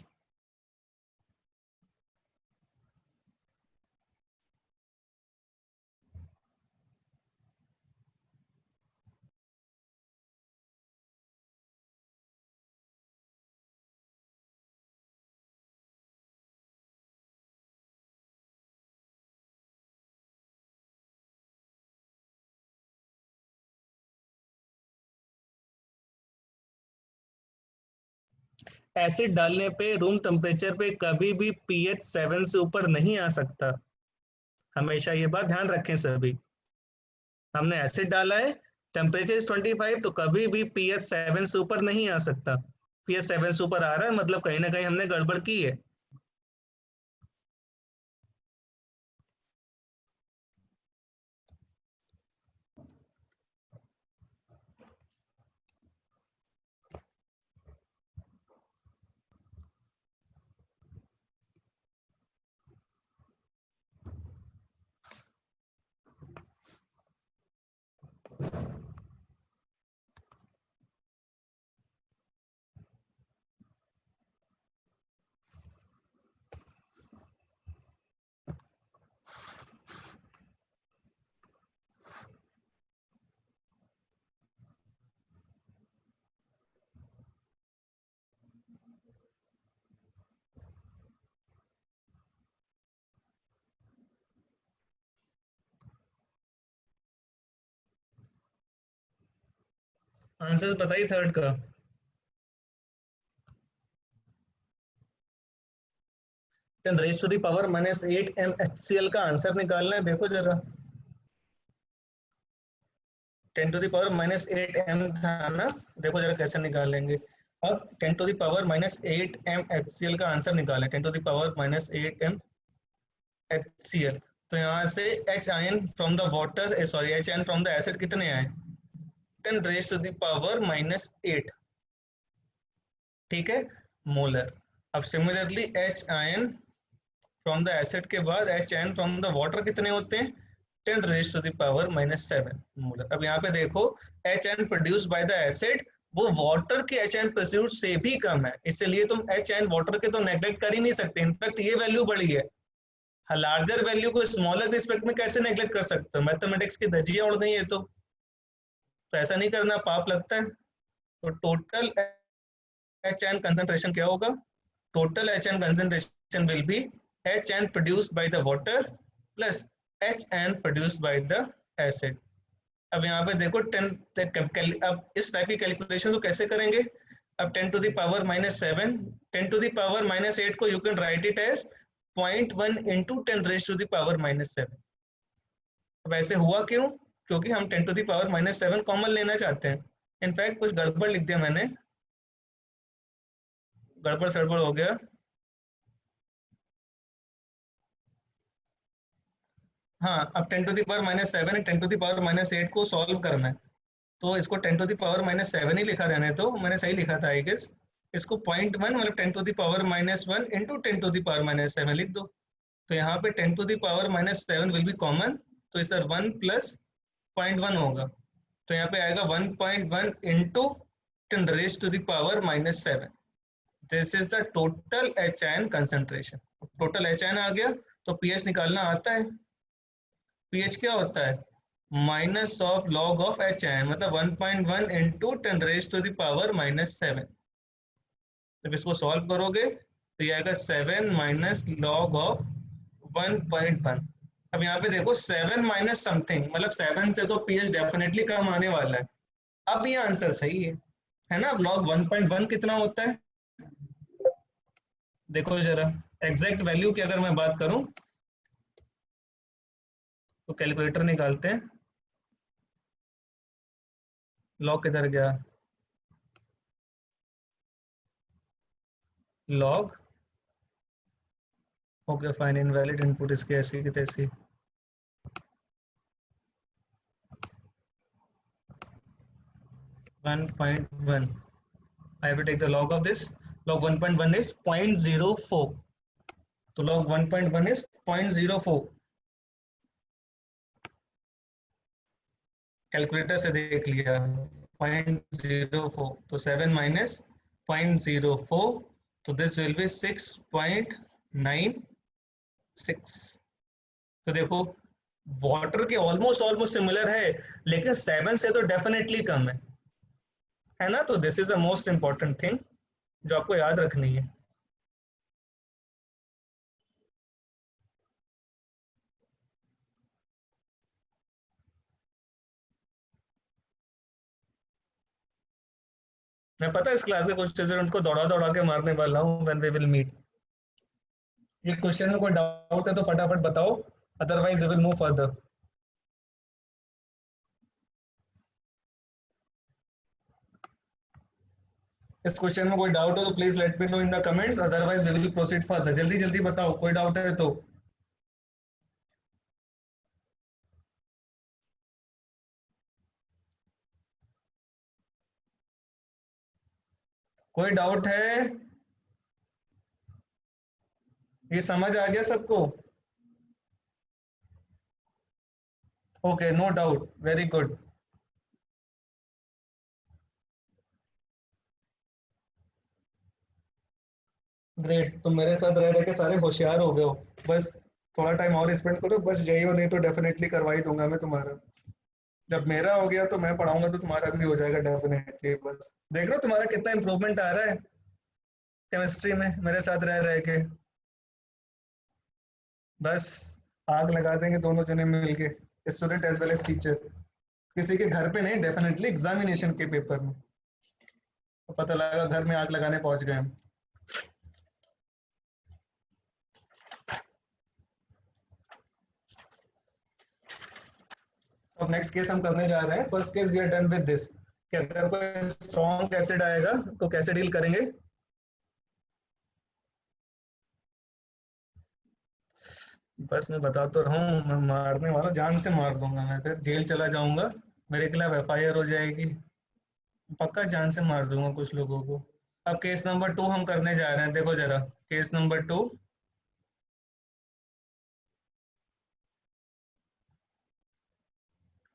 [SPEAKER 2] Acid डालने पे रूम टेम्परेचर पे कभी भी pH 7 से ऊपर नहीं आ सकता, हमेशा ये बात ध्यान रखें सभी। हमने एसिड डाला है टेम्परेचर इज 25, तो कभी भी pH 7 से ऊपर नहीं आ सकता। pH 7 से ऊपर आ रहा है मतलब कहीं ना कहीं हमने गड़बड़ की है। आंसर बताइए थर्ड का। 10⁻⁻8 MHCl का आंसर निकालना है, देखो जरा। 10⁻⁻8 m था ना, देखो जरा कैसे निकालेंगे। अब 10⁻⁻8 MHCl का आंसर निकालें। 10⁻⁻8 MHCl, तो यहाँ से H ion from the water, sorry H ion from the acid कितने आए? 10⁻⁻8, ठीक है, मोलर। अब similarly H ion from the acid के बाद H ion from the water कितने होते हैं? 10⁻⁻7 मोलर। अब यहाँ पे देखो H ion produce by the acid वो वाटर के H आयन प्रोड्यूस से भी कम है, इसलिए तुम H आयन वाटर के तो नेग्लेक्ट कर ही नहीं सकते। इनफैक्ट ये वैल्यू बड़ी है, लार्जर वैल्यू को स्मॉलर रिस्पेक्ट में कैसे नेग्लेक्ट कर सकते हो? मैथमेटिक्स की धज्जियां उड़ गई है तो ऐसा नहीं करना, पाप लगता है। तो टोटल H आयन कंसंट्रेशन क्या होगा? Total HN concentration will be HN produced by the water plus HN produced by the acid। अब यहाँ पे देखो 10, अब इस टाइप की कैलकुलेशन तो कैसे करेंगे? अब 10⁻⁻7, 10⁻⁻8 को you can write it as 0.1 into 10⁻⁻7। अब ऐसे हुआ क्यों? क्योंकि हम 10⁻⁻7 कॉमन लेना चाहते हैं। इनफैक्ट कुछ गड़बड़ लिख दिया मैंने, गड़बड़ सड़बड़ हो गया। हाँ, अब 10⁻⁻7 10⁻�8 को सॉल्व करना है, तो इसको 10⁻⁻7 ही लिखा रहने, तो मैंने सही लिखा था आई गेस। इसको 0.1 मतलब 10⁻⁻1 इंटू 10⁻⁻7 लिख दो। तो यहाँ पे 10⁻⁻7 विल बी कॉमन, तो इस 1 प्लस 0.1 होगा, तो यहाँ पे आएगा 1.1 इंटू 10⁻⁻7। This is the total H ion concentration. Total H ion आ गया, तो पीएच निकालना आता है। पीएच क्या होता है? Minus of log of H ion, मतलब 1.1 इंटू 10⁻⁻7। जब इसको सॉल्व करोगे तो ये आएगा 7 माइनस लॉग ऑफ 1.1। अब यहाँ पे देखो 7 माइनस समथिंग, मतलब 7 से तो पीएच डेफिनेटली कम आने वाला है। अब ये आंसर सही है ना? अब लॉग 1.1 कितना होता है? देखो जरा एग्जैक्ट वैल्यू की अगर मैं बात करूं तो कैलकुलेटर निकालते हैं। लॉग किधर गया? Log okay fine, invalid input इसकी ऐसी की तैसी। I have to take the log of this. Log 1.1 is 0.04, तो log 1.1 is 0.04। कैलकुलेटर से देख लिया 0.04, तो 7 माइनस 0.04, तो दिस विल बी 6.96। तो देखो वाटर के ऑलमोस्ट ऑलमोस्ट सिमिलर है, लेकिन 7 से तो डेफिनेटली कम है ना? तो this is the most important thing जो आपको याद रखनी है। मैं पता है इस क्लास के कुछ स्टूडेंट को दौड़ा दौड़ा के मारने वाला हूँ व्हेन वी विल मीट। ये क्वेश्चन में कोई डाउट है तो फटाफट बताओ, otherwise we will move further. इस क्वेश्चन में कोई डाउट हो तो please let me know in the comments, otherwise we will proceed further. जल्दी जल्दी बताओ, कोई डाउट है तो। कोई डाउट है? ये समझ आ गया सबको? Okay, no doubt, very good. Great, तुम मेरे साथ रह रह के सारे होशियार हो गए हो। बस थोड़ा टाइम और स्पेंड करो, बस यही हो, नहीं तो डेफिनेटली करवा ही दूंगा मैं तुम्हारा। जब मेरा हो गया तो मैं पढ़ाऊंगा तो तुम्हारा भी हो जाएगा डेफिनेटली। बस देख रहे हो तुम्हारा कितना इंप्रूवमेंट आ रहा है केमिस्ट्री में मेरे साथ रह रह के। बस आग लगा देंगे दोनों जने मिलके, student as well as teacher. किसी के घर पे नहीं, डेफिनेटली एग्जामिनेशन के पेपर में। तो पता लगा घर में आग लगाने पहुंच गए हम। अब नेक्स्ट केस हम करने जा रहे हैं। First case we are done with this, कि अगर कोई स्ट्रॉन्ग एसिड आएगा तो कैसे डील करेंगे। बस मैं बता तो रहा हूँ, मैं मारने वाला, जान से मार दूंगा मैं, फिर जेल चला जाऊंगा, मेरे खिलाफ एफआईआर हो जाएगी, पक्का जान से मार दूंगा कुछ लोगों को। अब केस नंबर 2 हम करने जा रहे हैं, देखो जरा केस नंबर 2।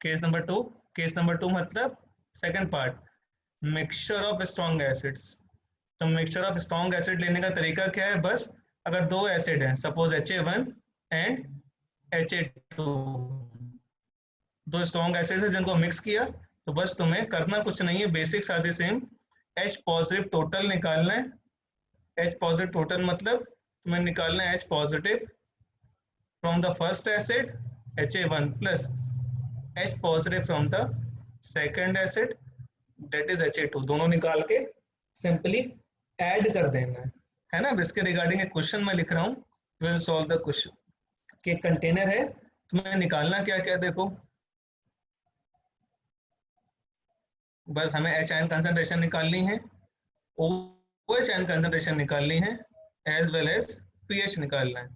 [SPEAKER 2] केस नंबर 2 मतलब second part, mixture of strong acids. तो मिक्सचर ऑफ स्ट्रॉन्ग एसिड लेने का तरीका क्या है, बस अगर दो एसिड हैं, सपोज Ha1 एंड Ha2, दो स्ट्रॉन्ग एसिड है जिनको मिक्स किया, तो बस तुम्हें करना कुछ नहीं है, बेसिक सादे सेम, H पॉजिटिव टोटल निकालना है। H पॉजिटिव टोटल मतलब तुम्हें निकालना है H positive from the first acid Ha1 plus H positive from the second acid that is Ha2, दोनों निकाल के सिंपली ऐड कर देना है ना। अब इसके रिगार्डिंग एक क्वेश्चन मैं लिख रहा हूँ, विल सॉल्व द क्वेश्चन। कि कंटेनर है, तुम्हें निकालना क्या क्या, देखो बस हमें एच आयन कंसंट्रेशन निकालनी है, OH आयन कंसंट्रेशन निकालनी है, एज वेल एज पीएच निकालना है।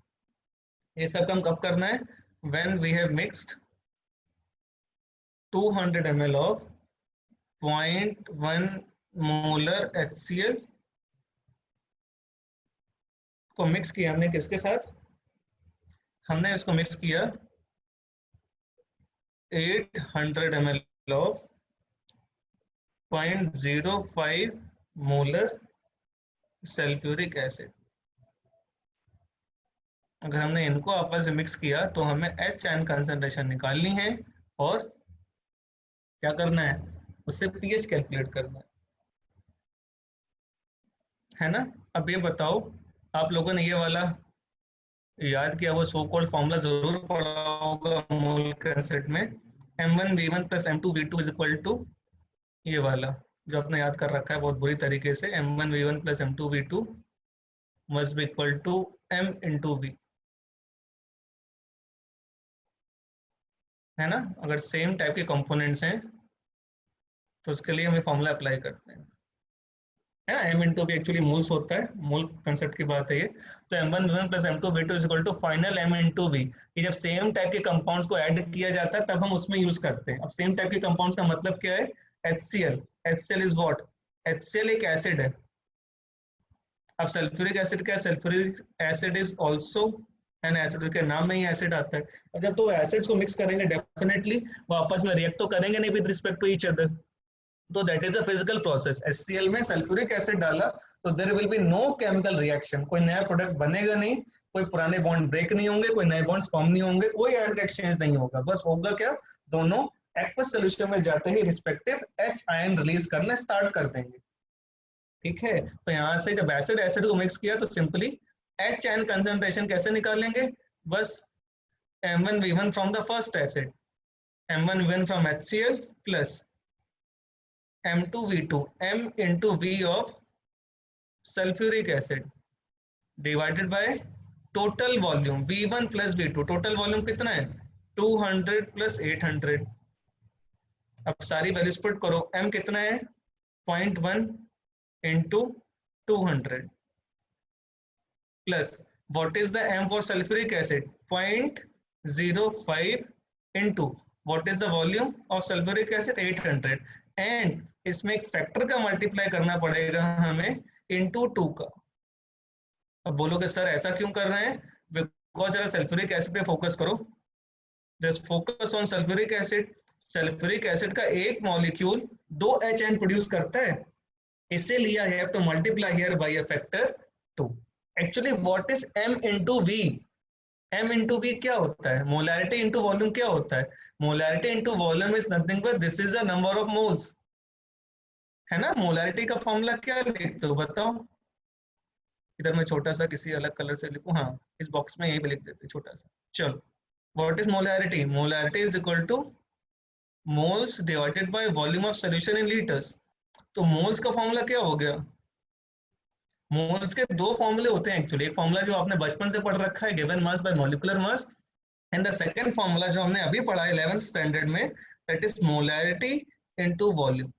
[SPEAKER 2] ये सब काम कब करना है, when we have mixed 200 ml of 0.1 molar HCl को मिक्स किया हमने किसके साथ, हमने इसको मिक्स किया 800 ml of 0.05 molar sulphuric acid. अगर हमने इनको आपस में मिक्स किया तो हमें H आयन कंसंट्रेशन निकालनी है और क्या करना है, उससे पीएच कैलकुलेट करना है ना। अब ये बताओ, आप लोगों ने ये वाला याद किया, वो सो कॉल्ड फॉर्मूला जरूर पढ़ा होगा मोल कंसेप्ट में, M1V1 plus M2V2 is equal to, ये वाला जो आपने याद कर रखा है बहुत बुरी तरीके से, M1V1 plus M2V2 must be equal to M into V, है ना। अगर सेम टाइप के कंपोनेंट्स हैं तो उसके लिए हमें फॉर्मूला अप्लाई करते हैं, है ना। M into V actually moles होता है, मोल कंसेप्ट की बात है ये। तो M1V1 plus M2V2 is equal to final M into V। ये जब सेम टाइप के कंपाउंड्स को ऐड किया जाता है तब हम उसमें यूज करते हैं। अब सेम टाइप के कंपाउंड्स का मतलब क्या है, HCl। HCl is what, HCl एक एसिड है। अब सल्फ्यूरिक एसिड क्या है, sulphuric acid is also an acid, के नाम में ही एसिड आता है। और जब तो एसिड्स को मिक्स करेंगे डेफिनेटली वो आपस में रिएक्ट तो करेंगे नहीं with respect to each other, तो that is a physical process. HCl में सल्फ्यूरिक एसिड डाला तो there will be no chemical reaction, कोई नया प्रोडक्ट बनेगा नहीं, कोई पुराने बॉन्ड ब्रेक नहीं होंगे, कोई नए बॉन्ड्स फॉर्म नहीं होंगे, कोई आयन का एक्सचेंज नहीं होगा। बस होगा क्या, दोनों एक्वस सॉल्यूशन में जाते ही रिस्पेक्टिव H आयन रिलीज करना स्टार्ट कर देंगे, ठीक है। तो यहाँ से जब एसिड एसिड को मिक्स किया तो सिंपली H आयन कंसंट्रेशन कैसे निकालेंगे, बस M1V1 from the first acid, M1V1 from HCl plus M2V2, M into V of sulfuric acid divided by total volume V1 plus V2। total volume कितना है, 200 plus 800। अब सारी values put करो, M कितना है 0.1, into 200 plus what is the M for sulfuric acid? 0.05 into what is the volume of sulfuric acid? 800 and इसमें एक factor का मल्टीप्लाई करना पड़ेगा हमें into 2 का। अब बोलोगे सर ऐसा क्यों कर रहे हैं? बिकॉज जरा सल्फ्यूरिक एसिड पे फोकस करो, just focus on sulphuric acid. Sulphuric acid का एक मॉलिक्यूल 2 HN प्रोड्यूस करता है, इसीलिए आई have to multiply here bye a factor 2। Actually what is M into V? M into V क्या होता है? मोलैरिटी इंटू वॉल्यूम क्या होता है? Molarity into volume is nothing but this is the number of moles, है ना? Molarity का formula क्या लिखते हो बताओ? इधर मैं छोटा सा किसी अलग कलर से लिखूं, हाँ इस बॉक्स में यही भी लिख देते छोटा सा। चलो, what is molarity? Molarity is equal two moles divided by volume of solution in litres. तो मोल्स का फॉर्मूला क्या हो गया? मोल्स के दो फॉर्मूले होते हैं एक्चुअली, एक फॉर्मूला जो आपने बचपन से पढ़ रखा है, given mass by molecular mass, and the second formula जो हमने अभी पढ़ा है 11th स्टैंडर्ड में, that is molarity into volume.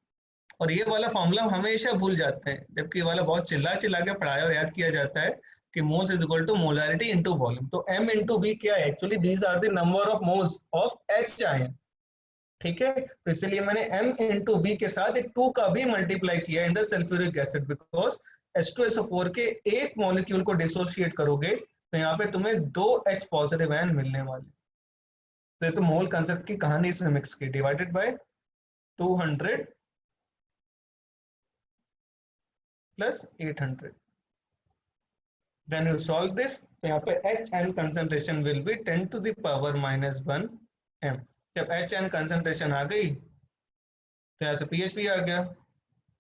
[SPEAKER 2] और ये वाला फॉर्मूला हमेशा भूल जाते हैं, जबकि ये वाला बहुत चिल्ला चिल्ला के पढ़ाया और याद किया जाता है कि moles is equal to molarity into volume. तो M into V क्या है? Actually these are the number of moles of H ion, ठीक है? तो इसलिए मैंने M into V के साथ एक 2 का भी मल्टीप्लाई किया in the sulphuric acid, because H2SO4 के एक मॉलिक्यूल को डिसोसिएट करोगे तो यहाँ पे तुम्हें 2 H पॉजिटिव आयन मिलने वाले। तो ये तो मोल कंसेप्ट की कहानी इसमें मिक्स की, divided by 200 plus 800। When you solve this, तो यहाँ पे HN concentration will be 10 to the power minus 1 M। जब HN concentration आ गई तो यहाँ से pH भी आ गया,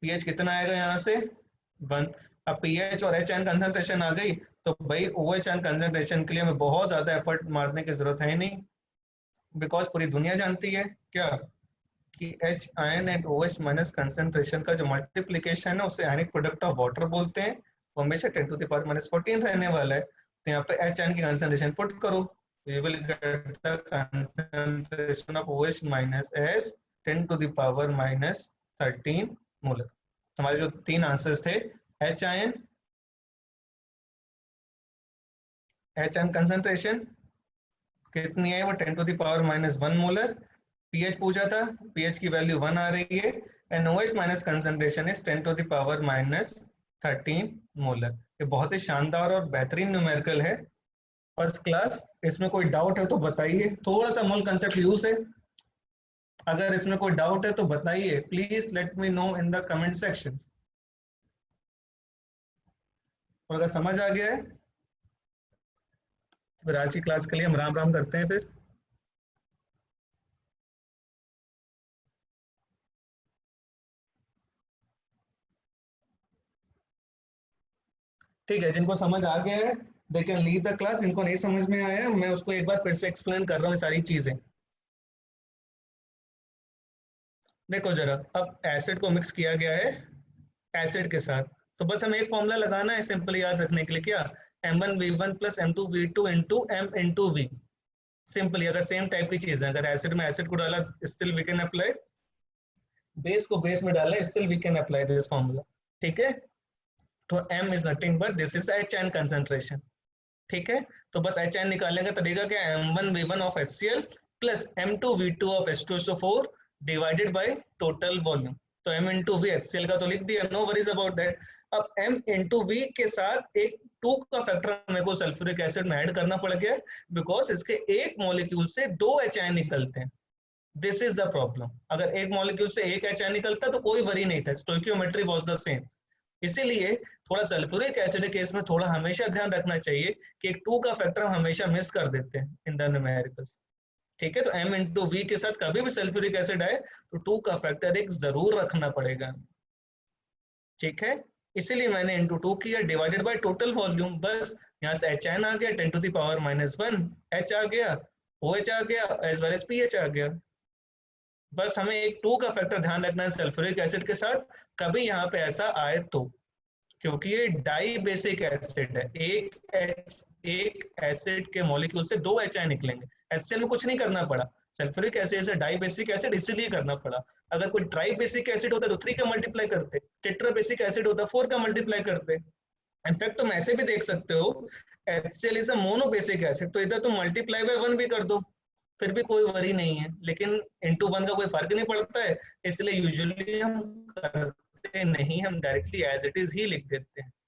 [SPEAKER 2] pH कितना आएगा यहाँ से 1। अब pH और HN concentration आ गई तो भाई OH concentration के लिए हमें बहुत ज्यादा एफर्ट मारने की जरूरत है नहीं, बिकॉज पूरी दुनिया जानती है क्या कि H ion and OH minus concentration का जो मल्टीप्लीकेशन है उसे आयनिक प्रोडक्ट ऑफ वाटर बोलते हैं, वो हमेशा 10 to the power minus 14 रहने वाला है। तो यहाँ पे H आयन की कंसेंट्रेशन पुट करो, you will get the concentration of OH minus as 10 to the power minus 13 molar. हमारे जो तीन आंसर्स थे, H आयन कंसेंट्रेशन कितनी है? वो 10 to the power minus 1 molar. pH पूछा था, pH की वैल्यू 1 आ रही है, and OH minus concentration is 10 to the power minus 13 molar. ये बहुत ही शानदार और बेहतरीन न्यूमेरिकल है, फर्स्ट क्लास। इसमें कोई डाउट है तो बताइए, थोड़ा सा मोल कंसेप्ट यूज है, अगर इसमें कोई डाउट है तो बताइए, please let me know in the comment section. और अगर समझ आ गया है फिर आज की क्लास के लिए हम राम राम करते हैं फिर। ठीक है, जिनको समझ आ गया है they can leave the class, जिनको नहीं समझ में आया मैं उसको एक बार फिर से एक्सप्लेन कर रहा हूँ सारी चीजें। देखो जरा, अब एसिड को मिक्स किया गया है एसिड के साथ, तो बस हमें एक फॉर्मूला लगाना है सिंपल याद रखने के लिए, क्या? M1V1 plus M2V2 into M into V। Simply अगर सेम टाइप की चीज है, अगर एसिड में एसिड को डाला still we can apply, base को बेस में डाला still we can apply this formula, ठीक है? तो M is nothing but this is HN concentration, ठीक है? तो बस HN निकालेंगे तो देगा क्या? M1V1 of HCl plus M2V2 of H2SO4 divided by total volume. तो M into V HCl का तो लिख दिया, नो वरीज अबाउट दैट। अब M into V के साथ एक 2 का फैक्टर मेरे को सल्फ्यूरिक एसिड में ऐड करना पड़ गया, बिकॉज इसके एक मॉलिक्यूल से 2 H आयन निकलते हैं। This is the problem. अगर एक मॉलिक्यूल से एक H आयन निकलता तो कोई वरी नहीं था, स्टोइकियोमेट्री वाज द सेम। इसीलिए थोड़ा सल्फ्यूरिक एसिड केस में थोड़ा हमेशा ध्यान रखना चाहिए कि एक 2 का फैक्टर हमेशा मिस कर देते हैं इन द न्यूमेरिकल्स, ठीक है? तो M into V के साथ कभी भी सल्फ्यूरिक एसिड आए तो 2 का फैक्टर एक जरूर रखना पड़ेगा, ठीक है? इसीलिए मैंने इंटू 2 किया डिवाइडेड बाय टोटल वॉल्यूम। बस यहाँ से HN आ गया 10 to the power minus 1, H आ गया, OH आ गया, एज वेल एज pH आ गया। बस हमें एक 2 का फैक्टर ध्यान रखना है सल्फ्यूरिक एसिड के साथ, कभी यहाँ पे ऐसा आए तो, क्योंकि ये डाई बेसिक एसिड है, एक एसिड के मॉलिक्यूल से 2 H निकलेंगे। HCl में कुछ नहीं करना पड़ा, सल्फ्यूरिक एसिड से डाइबेसिक एसिड इसीलिए करना पड़ा। अगर कोई ट्राइबेसिक एसिड होता तो 3 का मल्टीप्लाई करते, टेट्राबेसिक एसिड होता 4 का मल्टीप्लाई करते। इनफैक्ट तुम ऐसे भी देख सकते हो, HCl is a monobasic acid, तो इधर तुम मल्टीप्लाई बाय 1 भी कर दो, फिर भी कोई वरी नहीं है, लेकिन इनटू 1 का कोई फर्क नहीं पड़ता है, इसलिए यूजुअली हम करते नहीं, हम डायरेक्टली एज इट इज ही लिख देते हैं।